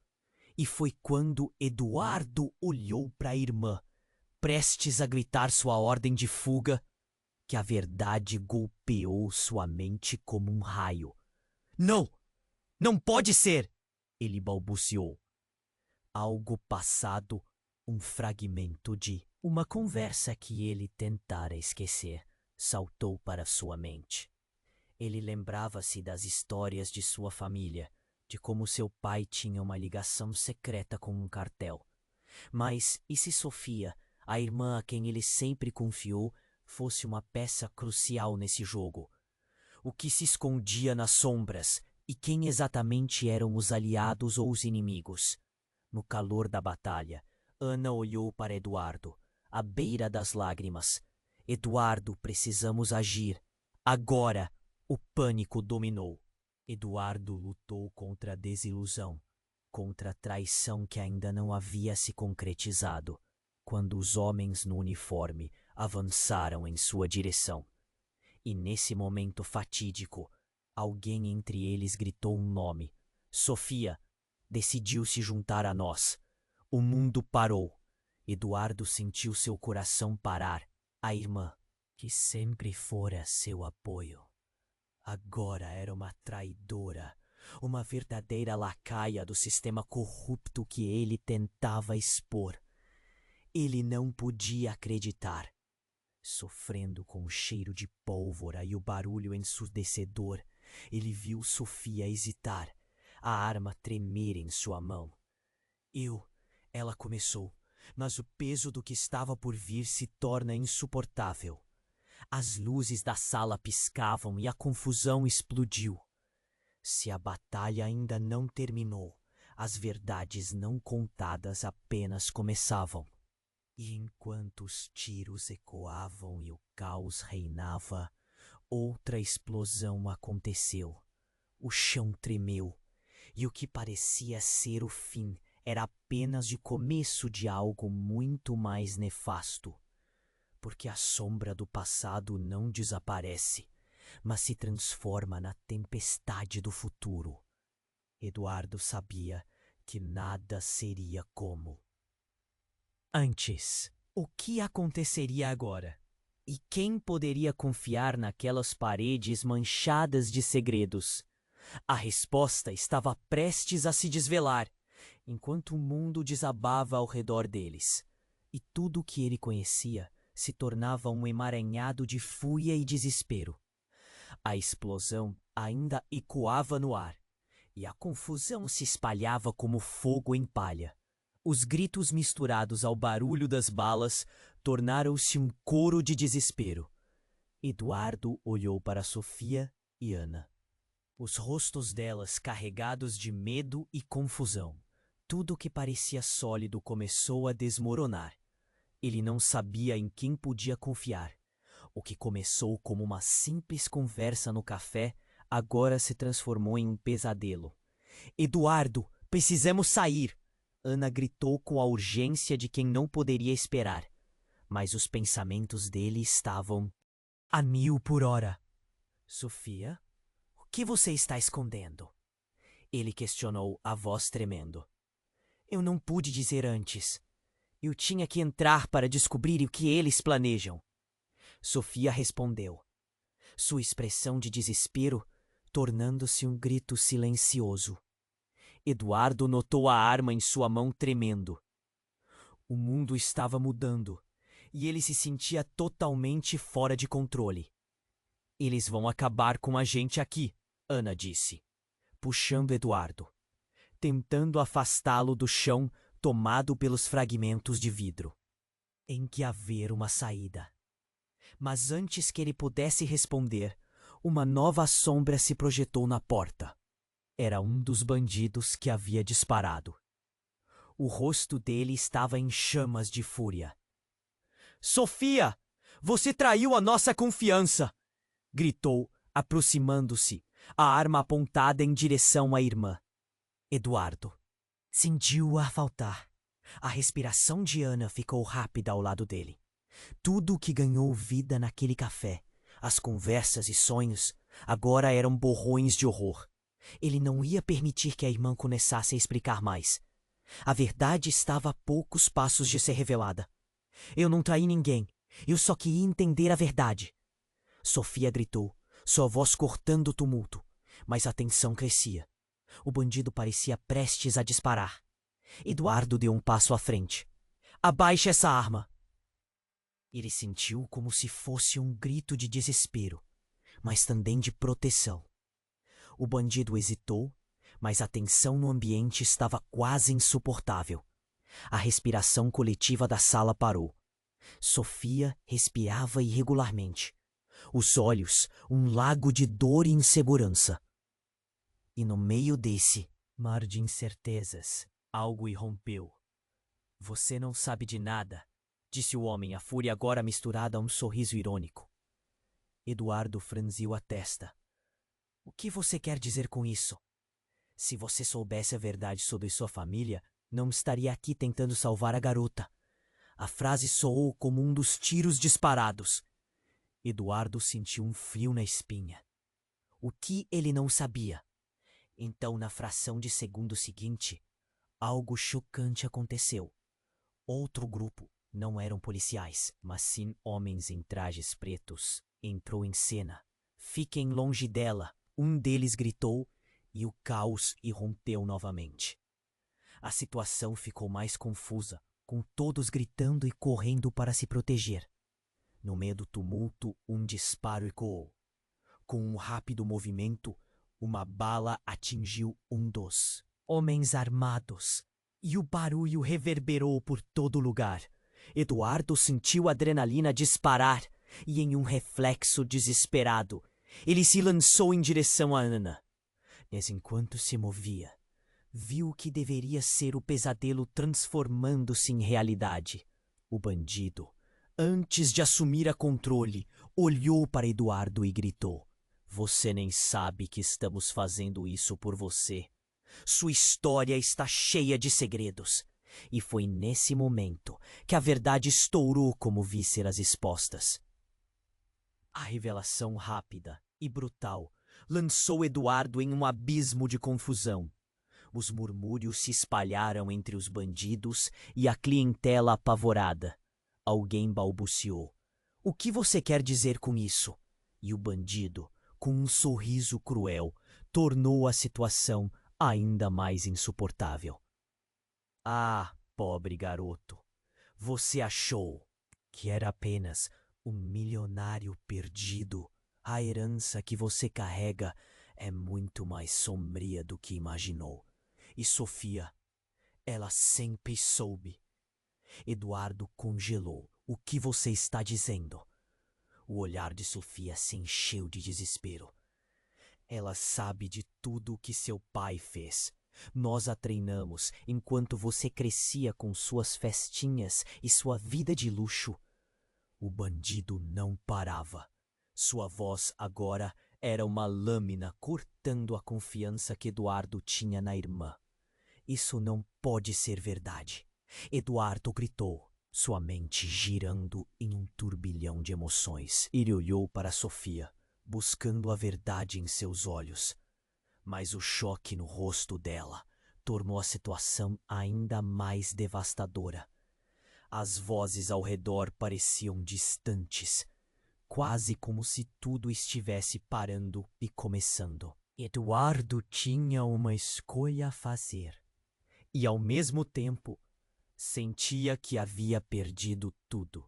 E foi quando Eduardo olhou para a irmã, prestes a gritar sua ordem de fuga, que a verdade golpeou sua mente como um raio. Não! Não pode ser! Ele balbuciou. Algo passado, um fragmento de uma conversa que ele tentara esquecer, saltou para sua mente. Ele lembrava-se das histórias de sua família, de como seu pai tinha uma ligação secreta com um cartel. Mas e se Sofia, a irmã a quem ele sempre confiou, fosse uma peça crucial nesse jogo? O que se escondia nas sombras e quem exatamente eram os aliados ou os inimigos? No calor da batalha, Ana olhou para Eduardo, à beira das lágrimas. Eduardo, precisamos agir. Agora! O pânico dominou. Eduardo lutou contra a desilusão, contra a traição que ainda não havia se concretizado, quando os homens no uniforme avançaram em sua direção. E nesse momento fatídico, alguém entre eles gritou um nome. Sofia decidiu se juntar a nós. O mundo parou. Eduardo sentiu seu coração parar. A irmã, que sempre fora seu apoio, agora era uma traidora, uma verdadeira lacaia do sistema corrupto que ele tentava expor. Ele não podia acreditar. Sofrendo com o cheiro de pólvora e o barulho ensurdecedor, ele viu Sofia hesitar, a arma tremer em sua mão. Ela começou, mas o peso do que estava por vir se torna insuportável. As luzes da sala piscavam e a confusão explodiu. Se a batalha ainda não terminou, as verdades não contadas apenas começavam. E enquanto os tiros ecoavam e o caos reinava, outra explosão aconteceu. O chão tremeu, e o que parecia ser o fim era apenas o começo de algo muito mais nefasto. Porque a sombra do passado não desaparece, mas se transforma na tempestade do futuro. Eduardo sabia que nada seria como antes. O que aconteceria agora? E quem poderia confiar naquelas paredes manchadas de segredos? A resposta estava prestes a se desvelar, enquanto o mundo desabava ao redor deles. E tudo o que ele conhecia se tornava um emaranhado de fúria e desespero. A explosão ainda ecoava no ar, e a confusão se espalhava como fogo em palha. Os gritos misturados ao barulho das balas tornaram-se um coro de desespero. Eduardo olhou para Sofia e Ana. Os rostos delas carregados de medo e confusão. Tudo o que parecia sólido começou a desmoronar. Ele não sabia em quem podia confiar. O que começou como uma simples conversa no café, agora se transformou em um pesadelo. Eduardo, precisamos sair! Ana gritou com a urgência de quem não poderia esperar. Mas os pensamentos dele estavam a 1000 por hora. Sofia, o que você está escondendo? Ele questionou, a voz tremendo. Eu não pude dizer antes. Eu tinha que entrar para descobrir o que eles planejam. Sofia respondeu, sua expressão de desespero tornando-se um grito silencioso. Eduardo notou a arma em sua mão tremendo. O mundo estava mudando e ele se sentia totalmente fora de controle. Eles vão acabar com a gente aqui, Ana disse, puxando Eduardo, tentando afastá-lo do chão tomado pelos fragmentos de vidro. Tem que haver uma saída. Mas antes que ele pudesse responder, uma nova sombra se projetou na porta. Era um dos bandidos que havia disparado. O rosto dele estava em chamas de fúria. Sofia! Você traiu a nossa confiança! Gritou, aproximando-se, a arma apontada em direção à irmã. Eduardo sentiu o ar faltar. A respiração de Ana ficou rápida ao lado dele. Tudo o que ganhou vida naquele café, as conversas e sonhos, agora eram borrões de horror. Ele não ia permitir que a irmã começasse a explicar mais. A verdade estava a poucos passos de ser revelada. Eu não traí ninguém. Eu só queria entender a verdade. Sofia gritou, sua voz cortando o tumulto, mas a tensão crescia. O bandido parecia prestes a disparar. Eduardo deu um passo à frente. Abaixe essa arma! Ele sentiu como se fosse um grito de desespero, mas também de proteção. O bandido hesitou, mas a tensão no ambiente estava quase insuportável. A respiração coletiva da sala parou. Sofia respirava irregularmente. Os olhos, um lago de dor e insegurança. E no meio desse mar de incertezas, algo irrompeu. Você não sabe de nada, disse o homem, a fúria agora misturada a um sorriso irônico. Eduardo franziu a testa. O que você quer dizer com isso? Se você soubesse a verdade sobre sua família, não estaria aqui tentando salvar a garota. A frase soou como um dos tiros disparados. Eduardo sentiu um frio na espinha. O que ele não sabia? Então, na fração de segundo seguinte, algo chocante aconteceu. Outro grupo, não eram policiais, mas sim homens em trajes pretos, entrou em cena. Fiquem longe dela, um deles gritou, e o caos irrompeu novamente. A situação ficou mais confusa, com todos gritando e correndo para se proteger. No meio do tumulto, um disparo ecoou. Com um rápido movimento, uma bala atingiu um dos homens armados, e o barulho reverberou por todo lugar. Eduardo sentiu a adrenalina disparar, e em um reflexo desesperado, ele se lançou em direção a Ana. Mas enquanto se movia, viu o que deveria ser o pesadelo transformando-se em realidade. O bandido, antes de assumir a controle, olhou para Eduardo e gritou: Você nem sabe que estamos fazendo isso por você. Sua história está cheia de segredos. E foi nesse momento que a verdade estourou como vísceras expostas. A revelação rápida e brutal lançou Eduardo em um abismo de confusão. Os murmúrios se espalharam entre os bandidos e a clientela apavorada. Alguém balbuciou: O que você quer dizer com isso? E o bandido, com um sorriso cruel, tornou a situação ainda mais insuportável. Ah, pobre garoto, você achou que era apenas um milionário perdido. A herança que você carrega é muito mais sombria do que imaginou. E Sofia, ela sempre soube. Eduardo congelou. O que você está dizendo? O olhar de Sofia se encheu de desespero. Ela sabe de tudo o que seu pai fez. Nós a treinamos enquanto você crescia com suas festinhas e sua vida de luxo. O bandido não parava. Sua voz agora era uma lâmina cortando a confiança que Eduardo tinha na irmã. Isso não pode ser verdade. Eduardo gritou, sua mente girando em um turbilhão de emoções. Ele olhou para Sofia, buscando a verdade em seus olhos. Mas o choque no rosto dela tornou a situação ainda mais devastadora. As vozes ao redor pareciam distantes, quase como se tudo estivesse parando e começando. Eduardo tinha uma escolha a fazer. E, ao mesmo tempo, sentia que havia perdido tudo.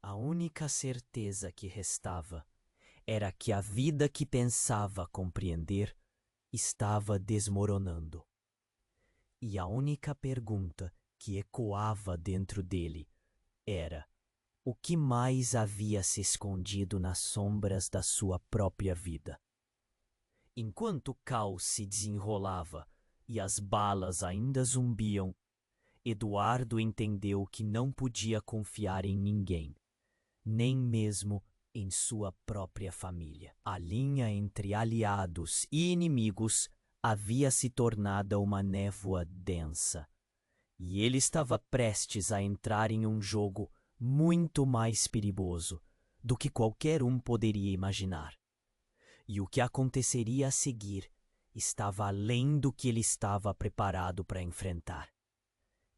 A única certeza que restava era que a vida que pensava compreender estava desmoronando. E a única pergunta que ecoava dentro dele era: o que mais havia se escondido nas sombras da sua própria vida? Enquanto o caos se desenrolava e as balas ainda zumbiam, Eduardo entendeu que não podia confiar em ninguém, nem mesmo em sua própria família. A linha entre aliados e inimigos havia se tornado uma névoa densa, e ele estava prestes a entrar em um jogo muito mais perigoso do que qualquer um poderia imaginar. E o que aconteceria a seguir estava além do que ele estava preparado para enfrentar.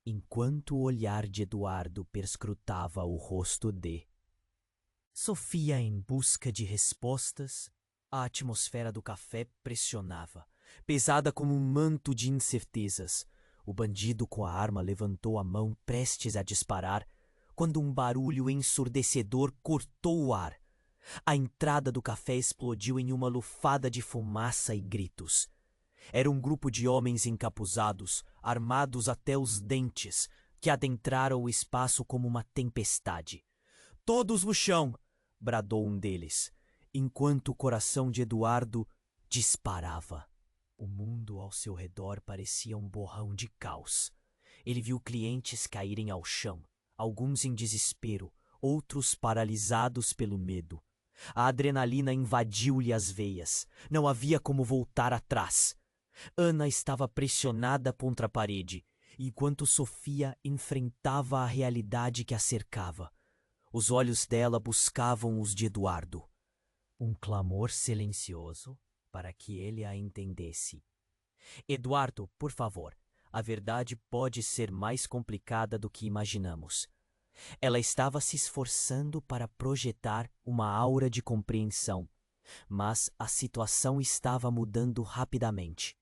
Enquanto o olhar de Eduardo perscrutava o rosto de Sofia em busca de respostas, a atmosfera do café pressionava, pesada como um manto de incertezas. O bandido com a arma levantou a mão prestes a disparar, quando um barulho ensurdecedor cortou o ar. A entrada do café explodiu em uma lufada de fumaça e gritos. Era um grupo de homens encapuzados, armados até os dentes, que adentraram o espaço como uma tempestade. "Todos no chão!" bradou um deles, enquanto o coração de Eduardo disparava. O mundo ao seu redor parecia um borrão de caos. Ele viu clientes caírem ao chão, alguns em desespero, outros paralisados pelo medo. A adrenalina invadiu-lhe as veias. Não havia como voltar atrás. Ana estava pressionada contra a parede, enquanto Sofia enfrentava a realidade que a cercava. Os olhos dela buscavam os de Eduardo. Um clamor silencioso para que ele a entendesse. "Eduardo, por favor, a verdade pode ser mais complicada do que imaginamos." Ela estava se esforçando para projetar uma aura de compreensão, mas a situação estava mudando rapidamente.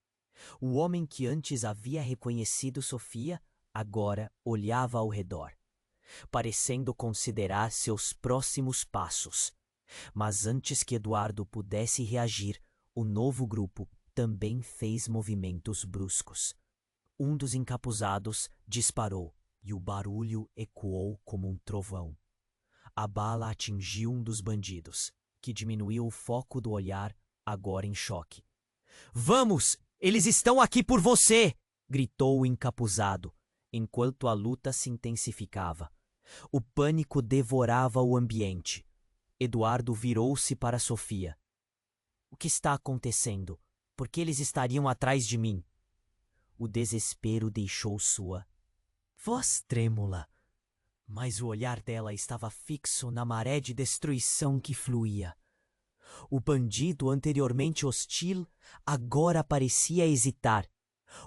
O homem que antes havia reconhecido Sofia agora olhava ao redor, parecendo considerar seus próximos passos. Mas antes que Eduardo pudesse reagir, o novo grupo também fez movimentos bruscos. Um dos encapuzados disparou e o barulho ecoou como um trovão. A bala atingiu um dos bandidos, que diminuiu o foco do olhar, agora em choque. "Vamos! Eles estão aqui por você!" gritou o encapuzado, enquanto a luta se intensificava. O pânico devorava o ambiente. Eduardo virou-se para Sofia. "O que está acontecendo? Por que eles estariam atrás de mim?" O desespero deixou sua voz trêmula, mas o olhar dela estava fixo na maré de destruição que fluía. O bandido, anteriormente hostil, agora parecia hesitar,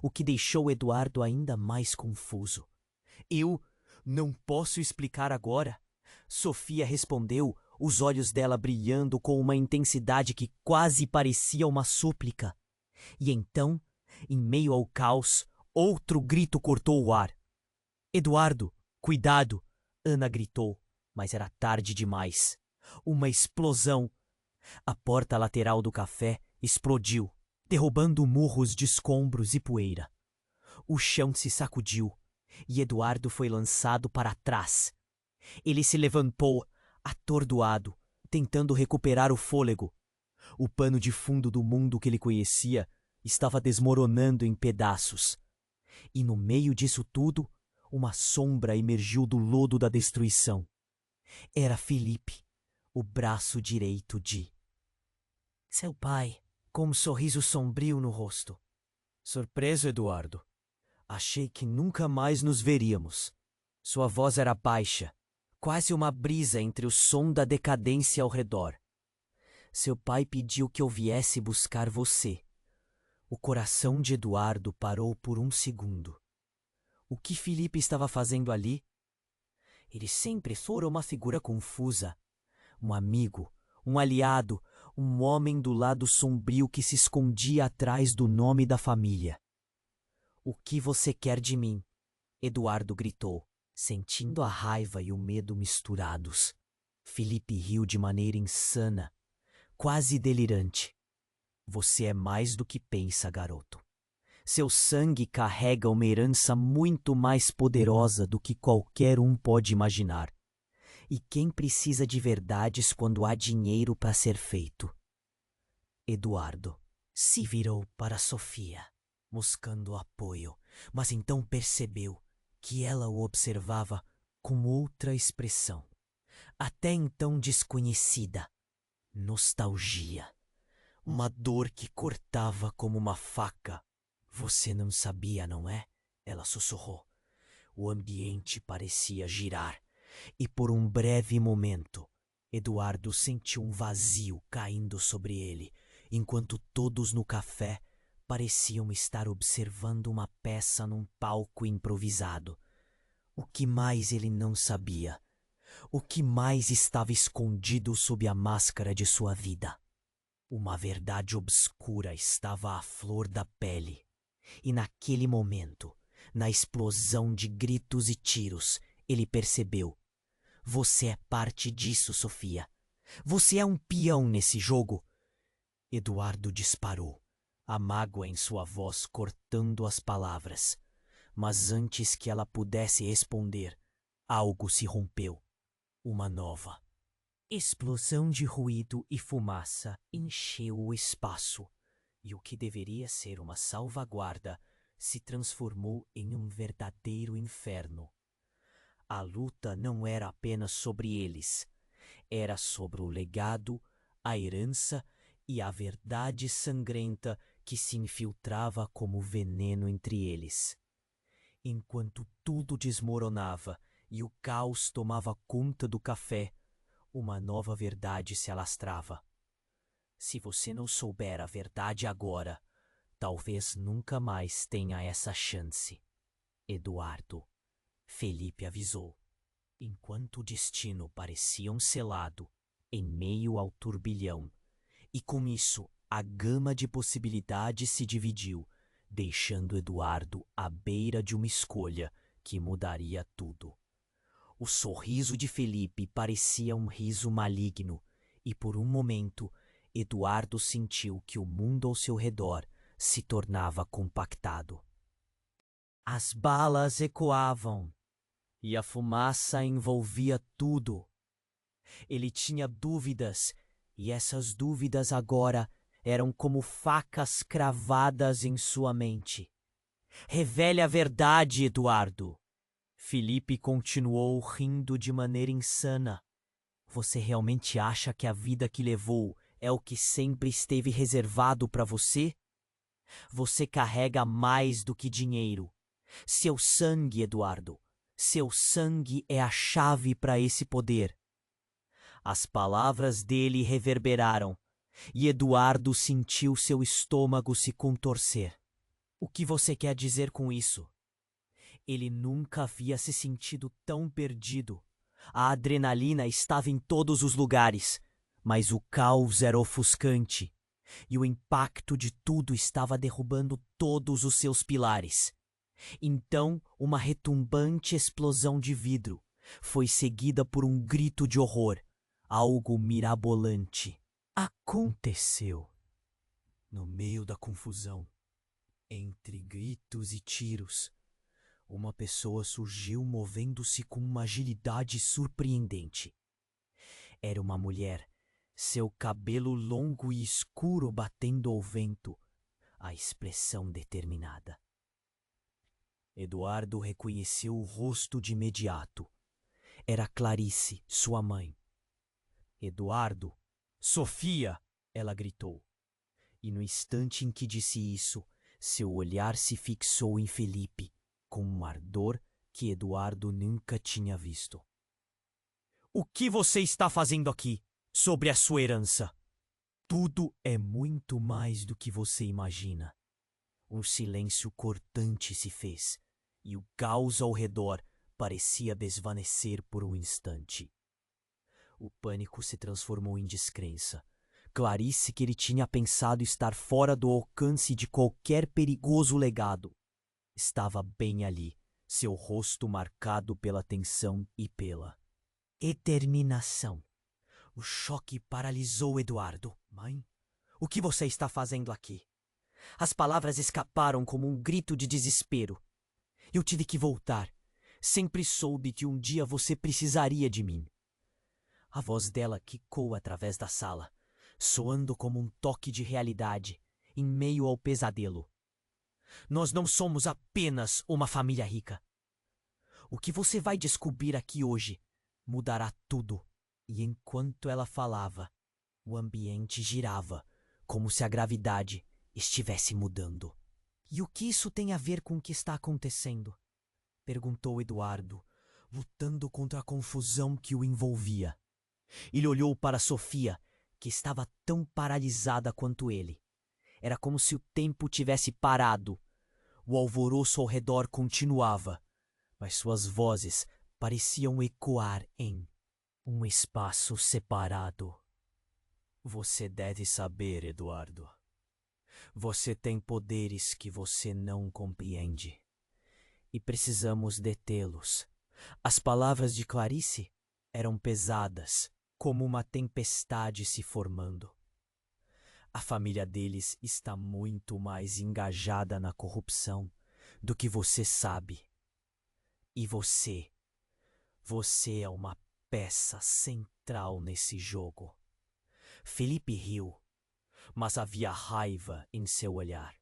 o que deixou Eduardo ainda mais confuso. "Eu não posso explicar agora," Sofia respondeu, os olhos dela brilhando com uma intensidade que quase parecia uma súplica. E então, em meio ao caos, outro grito cortou o ar. "Eduardo, cuidado!" Ana gritou, mas era tarde demais. Uma explosão. A porta lateral do café explodiu, derrubando murros de escombros e poeira. O chão se sacudiu e Eduardo foi lançado para trás. Ele se levantou, atordoado, tentando recuperar o fôlego. O pano de fundo do mundo que ele conhecia estava desmoronando em pedaços. E no meio disso tudo, uma sombra emergiu do lodo da destruição. Era Felipe, o braço direito de seu pai, com um sorriso sombrio no rosto. "Surpreso, Eduardo. Achei que nunca mais nos veríamos." Sua voz era baixa, quase uma brisa entre o som da decadência ao redor. "Seu pai pediu que eu viesse buscar você." O coração de Eduardo parou por um segundo. O que Felipe estava fazendo ali? Ele sempre fora uma figura confusa. Um amigo, um aliado, um homem do lado sombrio que se escondia atrás do nome da família. "O que você quer de mim?" Eduardo gritou, sentindo a raiva e o medo misturados. Felipe riu de maneira insana, quase delirante. "Você é mais do que pensa, garoto. Seu sangue carrega uma herança muito mais poderosa do que qualquer um pode imaginar. E quem precisa de verdades quando há dinheiro para ser feito?" Eduardo se virou para Sofia, buscando apoio, mas então percebeu que ela o observava com outra expressão. até então desconhecida. Nostalgia. Uma dor que cortava como uma faca. Você não sabia, não é? Ela sussurrou. O ambiente parecia girar, e por um breve momento, Eduardo sentiu um vazio caindo sobre ele, enquanto todos no café pareciam estar observando uma peça num palco improvisado. O que mais ele não sabia? O que mais estava escondido sob a máscara de sua vida? Uma verdade obscura estava à flor da pele. E naquele momento, na explosão de gritos e tiros, ele percebeu: você é parte disso, Sofia. Você é um peão nesse jogo. Eduardo disparou, a mágoa em sua voz cortando as palavras. Mas antes que ela pudesse responder, algo se rompeu. Uma nova explosão de ruído e fumaça encheu o espaço, e o que deveria ser uma salvaguarda se transformou em um verdadeiro inferno. A luta não era apenas sobre eles, era sobre o legado, a herança e a verdade sangrenta que se infiltrava como veneno entre eles. Enquanto tudo desmoronava e o caos tomava conta do café, uma nova verdade se alastrava. Se você não souber a verdade agora, talvez nunca mais tenha essa chance. Eduardo, Felipe avisou, enquanto o destino parecia um selado em meio ao turbilhão. E com isso, a gama de possibilidades se dividiu, deixando Eduardo à beira de uma escolha que mudaria tudo. O sorriso de Felipe parecia um riso maligno, e por um momento, Eduardo sentiu que o mundo ao seu redor se tornava compactado. As balas ecoavam, e a fumaça envolvia tudo. Ele tinha dúvidas, e essas dúvidas agora eram como facas cravadas em sua mente. Revele a verdade, Eduardo. Felipe continuou rindo de maneira insana. Você realmente acha que a vida que levou é o que sempre esteve reservado para você? Você carrega mais do que dinheiro. Seu sangue, Eduardo. Seu sangue é a chave para esse poder. As palavras dele reverberaram, e Eduardo sentiu seu estômago se contorcer. O que você quer dizer com isso? Ele nunca havia se sentido tão perdido. A adrenalina estava em todos os lugares, mas o caos era ofuscante, e o impacto de tudo estava derrubando todos os seus pilares. Então, uma retumbante explosão de vidro foi seguida por um grito de horror. Algo mirabolante aconteceu. No meio da confusão, entre gritos e tiros, uma pessoa surgiu movendo-se com uma agilidade surpreendente. Era uma mulher, seu cabelo longo e escuro batendo ao vento, a expressão determinada. Eduardo reconheceu o rosto de imediato. Era Clarice, sua mãe. Eduardo, Sofia, ela gritou. E no instante em que disse isso, seu olhar se fixou em Felipe, com um ardor que Eduardo nunca tinha visto. O que você está fazendo aqui, sobre a sua herança? Tudo é muito mais do que você imagina. Um silêncio cortante se fez, e o caos ao redor parecia desvanecer por um instante. O pânico se transformou em descrença. Clarice, que ele tinha pensado estar fora do alcance de qualquer perigoso legado, estava bem ali, seu rosto marcado pela tensão e pela determinação. O choque paralisou Eduardo. Mãe, o que você está fazendo aqui? As palavras escaparam como um grito de desespero. Eu tive que voltar. Sempre soube que um dia você precisaria de mim. A voz dela quicou através da sala, soando como um toque de realidade, em meio ao pesadelo. Nós não somos apenas uma família rica. O que você vai descobrir aqui hoje mudará tudo. E enquanto ela falava, o ambiente girava, como se a gravidade estivesse mudando. E o que isso tem a ver com o que está acontecendo? Perguntou Eduardo, lutando contra a confusão que o envolvia. Ele olhou para Sofia, que estava tão paralisada quanto ele. Era como se o tempo tivesse parado. O alvoroço ao redor continuava, mas suas vozes pareciam ecoar em um espaço separado. Você deve saber, Eduardo. Você tem poderes que você não compreende. E precisamos detê-los. As palavras de Clarice eram pesadas, como uma tempestade se formando. A família deles está muito mais engajada na corrupção do que você sabe. E você é uma peça central nesse jogo. Felipe riu, mas havia raiva em seu olhar.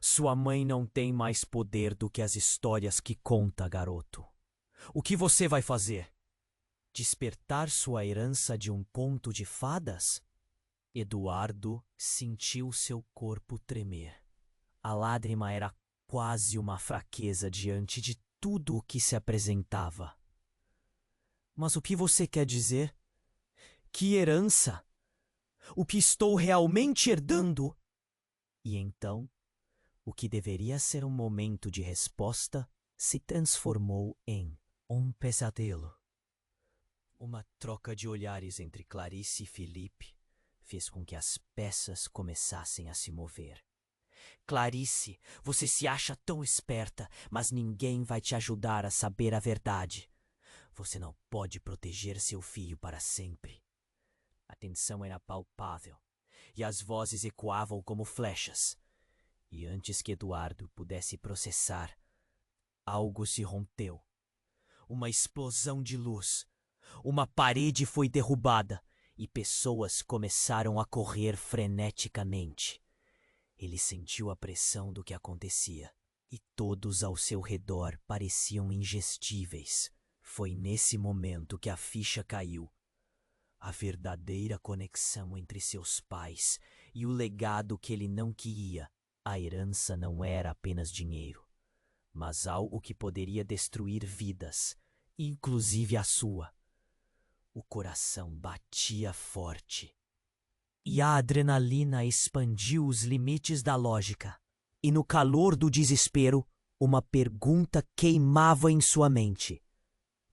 Sua mãe não tem mais poder do que as histórias que conta, garoto. O que você vai fazer? Despertar sua herança de um conto de fadas? Eduardo sentiu seu corpo tremer. A lágrima era quase uma fraqueza diante de tudo o que se apresentava. Mas o que você quer dizer? Que herança? O que estou realmente herdando? E então, o que deveria ser um momento de resposta se transformou em um pesadelo. Uma troca de olhares entre Clarice e Felipe fez com que as peças começassem a se mover. Clarice, você se acha tão esperta, mas ninguém vai te ajudar a saber a verdade. Você não pode proteger seu filho para sempre. A tensão era palpável, e as vozes ecoavam como flechas. E antes que Eduardo pudesse processar, algo se rompeu. Uma explosão de luz. Uma parede foi derrubada e pessoas começaram a correr freneticamente. Ele sentiu a pressão do que acontecia e todos ao seu redor pareciam ingestíveis. Foi nesse momento que a ficha caiu. A verdadeira conexão entre seus pais e o legado que ele não queria. A herança não era apenas dinheiro, mas algo que poderia destruir vidas, inclusive a sua. O coração batia forte. E a adrenalina expandiu os limites da lógica. E no calor do desespero, uma pergunta queimava em sua mente.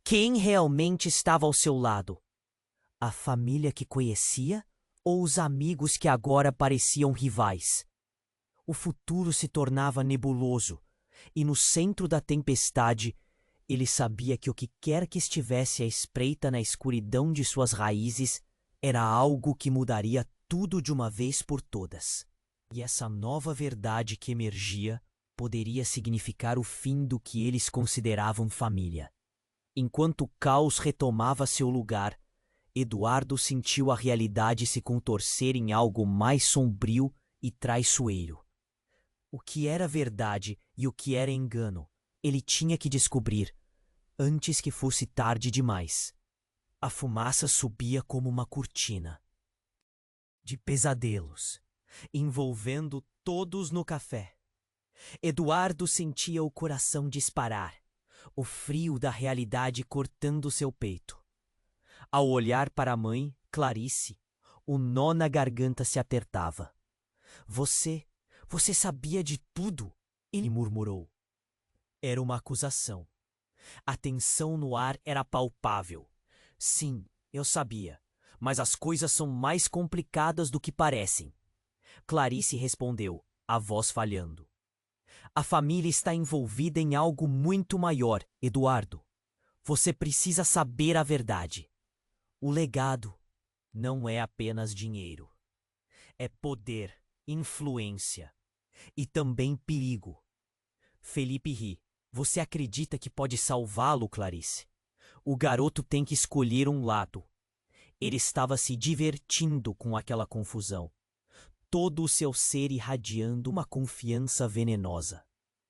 Quem realmente estava ao seu lado? A família que conhecia ou os amigos que agora pareciam rivais? O futuro se tornava nebuloso, e no centro da tempestade, ele sabia que o que quer que estivesse à espreita na escuridão de suas raízes era algo que mudaria tudo de uma vez por todas. E essa nova verdade que emergia poderia significar o fim do que eles consideravam família. Enquanto o caos retomava seu lugar, Eduardo sentiu a realidade se contorcer em algo mais sombrio e traiçoeiro. O que era verdade e o que era engano, ele tinha que descobrir, antes que fosse tarde demais. A fumaça subia como uma cortina de pesadelos, envolvendo todos no café. Eduardo sentia o coração disparar, o frio da realidade cortando seu peito. Ao olhar para a mãe, Clarice, o nó na garganta se apertava. Você sabia de tudo? Ele murmurou. Era uma acusação. A tensão no ar era palpável. Sim, eu sabia, mas as coisas são mais complicadas do que parecem. Clarice respondeu, a voz falhando. A família está envolvida em algo muito maior, Eduardo. Você precisa saber a verdade. O legado não é apenas dinheiro. É poder, influência e também perigo. Felipe ri. Você acredita que pode salvá-lo, Clarice? O garoto tem que escolher um lado. Ele estava se divertindo com aquela confusão. Todo o seu ser irradiando uma confiança venenosa.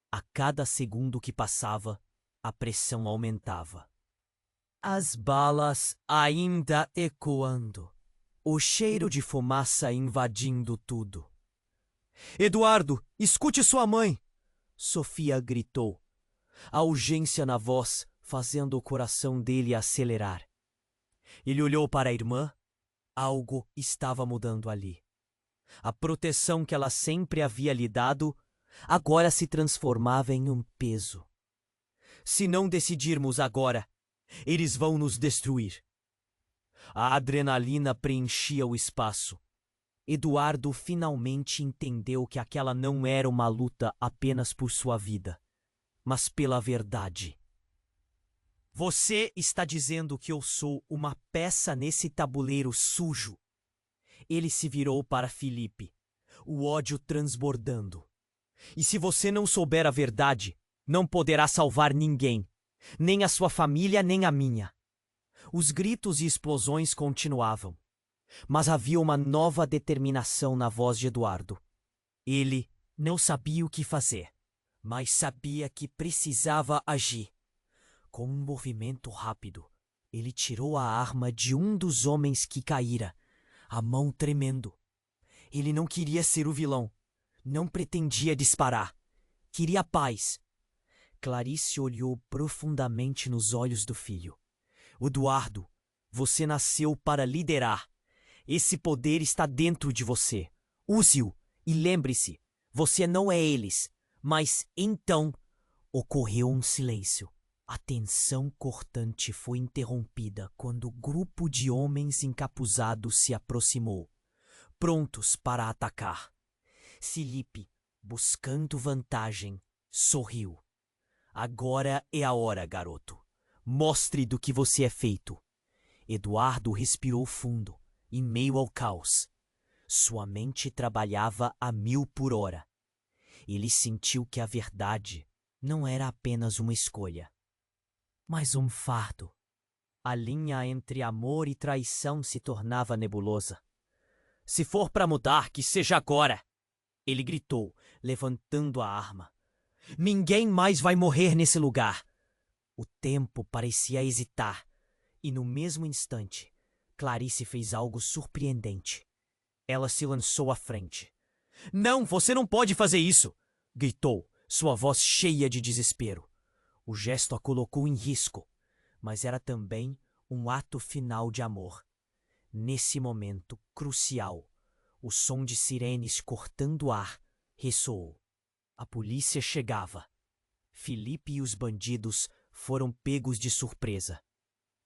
A cada segundo que passava, a pressão aumentava. As balas ainda ecoando, o cheiro de fumaça invadindo tudo. Eduardo, escute sua mãe! Sofia gritou, a urgência na voz fazendo o coração dele acelerar. Ele olhou para a irmã. Algo estava mudando ali. A proteção que ela sempre havia lhe dado agora se transformava em um peso. Se não decidirmos agora, eles vão nos destruir. A adrenalina preenchia o espaço. Eduardo finalmente entendeu que aquela não era uma luta apenas por sua vida, mas pela verdade. Você está dizendo que eu sou uma peça nesse tabuleiro sujo? Ele se virou para Felipe, o ódio transbordando. E se você não souber a verdade, não poderá salvar ninguém, nem a sua família, nem a minha. Os gritos e explosões continuavam, mas havia uma nova determinação na voz de Eduardo. Ele não sabia o que fazer, mas sabia que precisava agir. Com um movimento rápido, ele tirou a arma de um dos homens que caíra, a mão tremendo. Ele não queria ser o vilão, não pretendia disparar, queria paz. Clarice olhou profundamente nos olhos do filho. Eduardo, você nasceu para liderar. Esse poder está dentro de você. Use-o e lembre-se, você não é eles. Mas então ocorreu um silêncio. A tensão cortante foi interrompida quando o grupo de homens encapuzados se aproximou, prontos para atacar. Felipe, buscando vantagem, sorriu. Agora é a hora, garoto. Mostre do que você é feito. Eduardo respirou fundo, em meio ao caos. Sua mente trabalhava a 1000 por hora. Ele sentiu que a verdade não era apenas uma escolha, mas um fardo. A linha entre amor e traição se tornava nebulosa. Se for para mudar, que seja agora! Ele gritou, levantando a arma. Ninguém mais vai morrer nesse lugar! O tempo parecia hesitar, e no mesmo instante, Clarice fez algo surpreendente. Ela se lançou à frente. Não, você não pode fazer isso! Gritou, sua voz cheia de desespero. O gesto a colocou em risco, mas era também um ato final de amor. Nesse momento crucial, o som de sirenes cortando o ar ressoou. A polícia chegava. Felipe e os bandidos foram pegos de surpresa.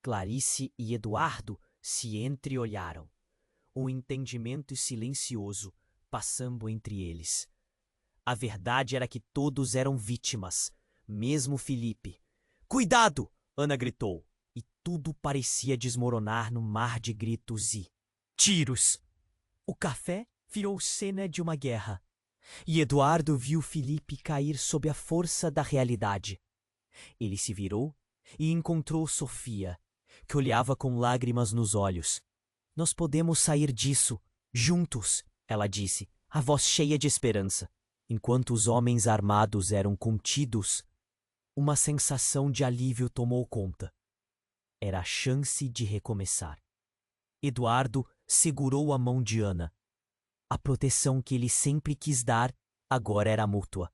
Clarice e Eduardo se entreolharam, um entendimento silencioso passando entre eles. A verdade era que todos eram vítimas, mesmo Felipe. Cuidado! Ana gritou, e tudo parecia desmoronar no mar de gritos e tiros. O café virou cena de uma guerra, e Eduardo viu Felipe cair sob a força da realidade. Ele se virou e encontrou Sofia, que olhava com lágrimas nos olhos. Nós podemos sair disso, juntos, ela disse, a voz cheia de esperança. Enquanto os homens armados eram contidos, uma sensação de alívio tomou conta. Era a chance de recomeçar. Eduardo segurou a mão de Ana. A proteção que ele sempre quis dar agora era mútua.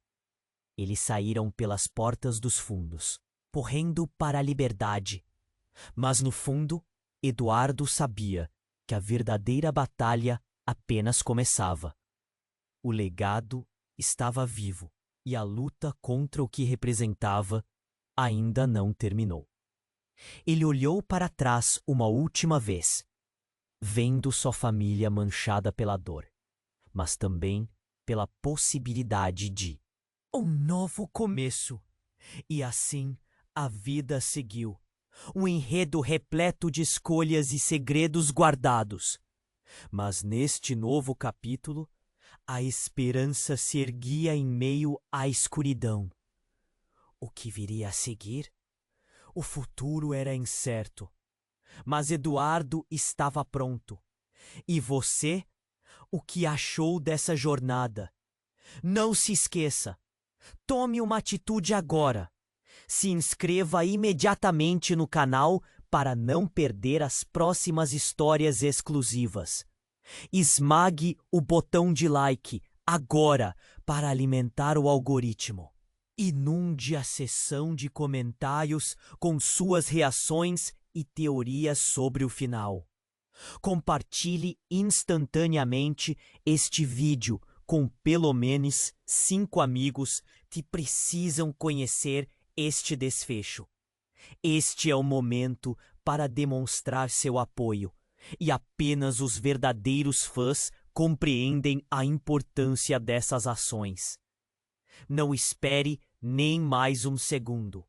Eles saíram pelas portas dos fundos, correndo para a liberdade. Mas no fundo, Eduardo sabia que a verdadeira batalha apenas começava. O legado estava vivo e a luta contra o que representava ainda não terminou. Ele olhou para trás uma última vez, vendo sua família manchada pela dor, mas também pela possibilidade de um novo começo. E assim a vida seguiu, um enredo repleto de escolhas e segredos guardados. Mas neste novo capítulo, a esperança se erguia em meio à escuridão. O que viria a seguir? O futuro era incerto, mas Eduardo estava pronto. E você? O que achou dessa jornada? Não se esqueça, tome uma atitude agora. Se inscreva imediatamente no canal para não perder as próximas histórias exclusivas. Esmague o botão de like agora para alimentar o algoritmo. Inunde a seção de comentários com suas reações e teorias sobre o final. Compartilhe instantaneamente este vídeo com pelo menos 5 amigos que precisam conhecer este desfecho. Este é o momento para demonstrar seu apoio, e apenas os verdadeiros fãs compreendem a importância dessas ações. Não espere nem mais um segundo.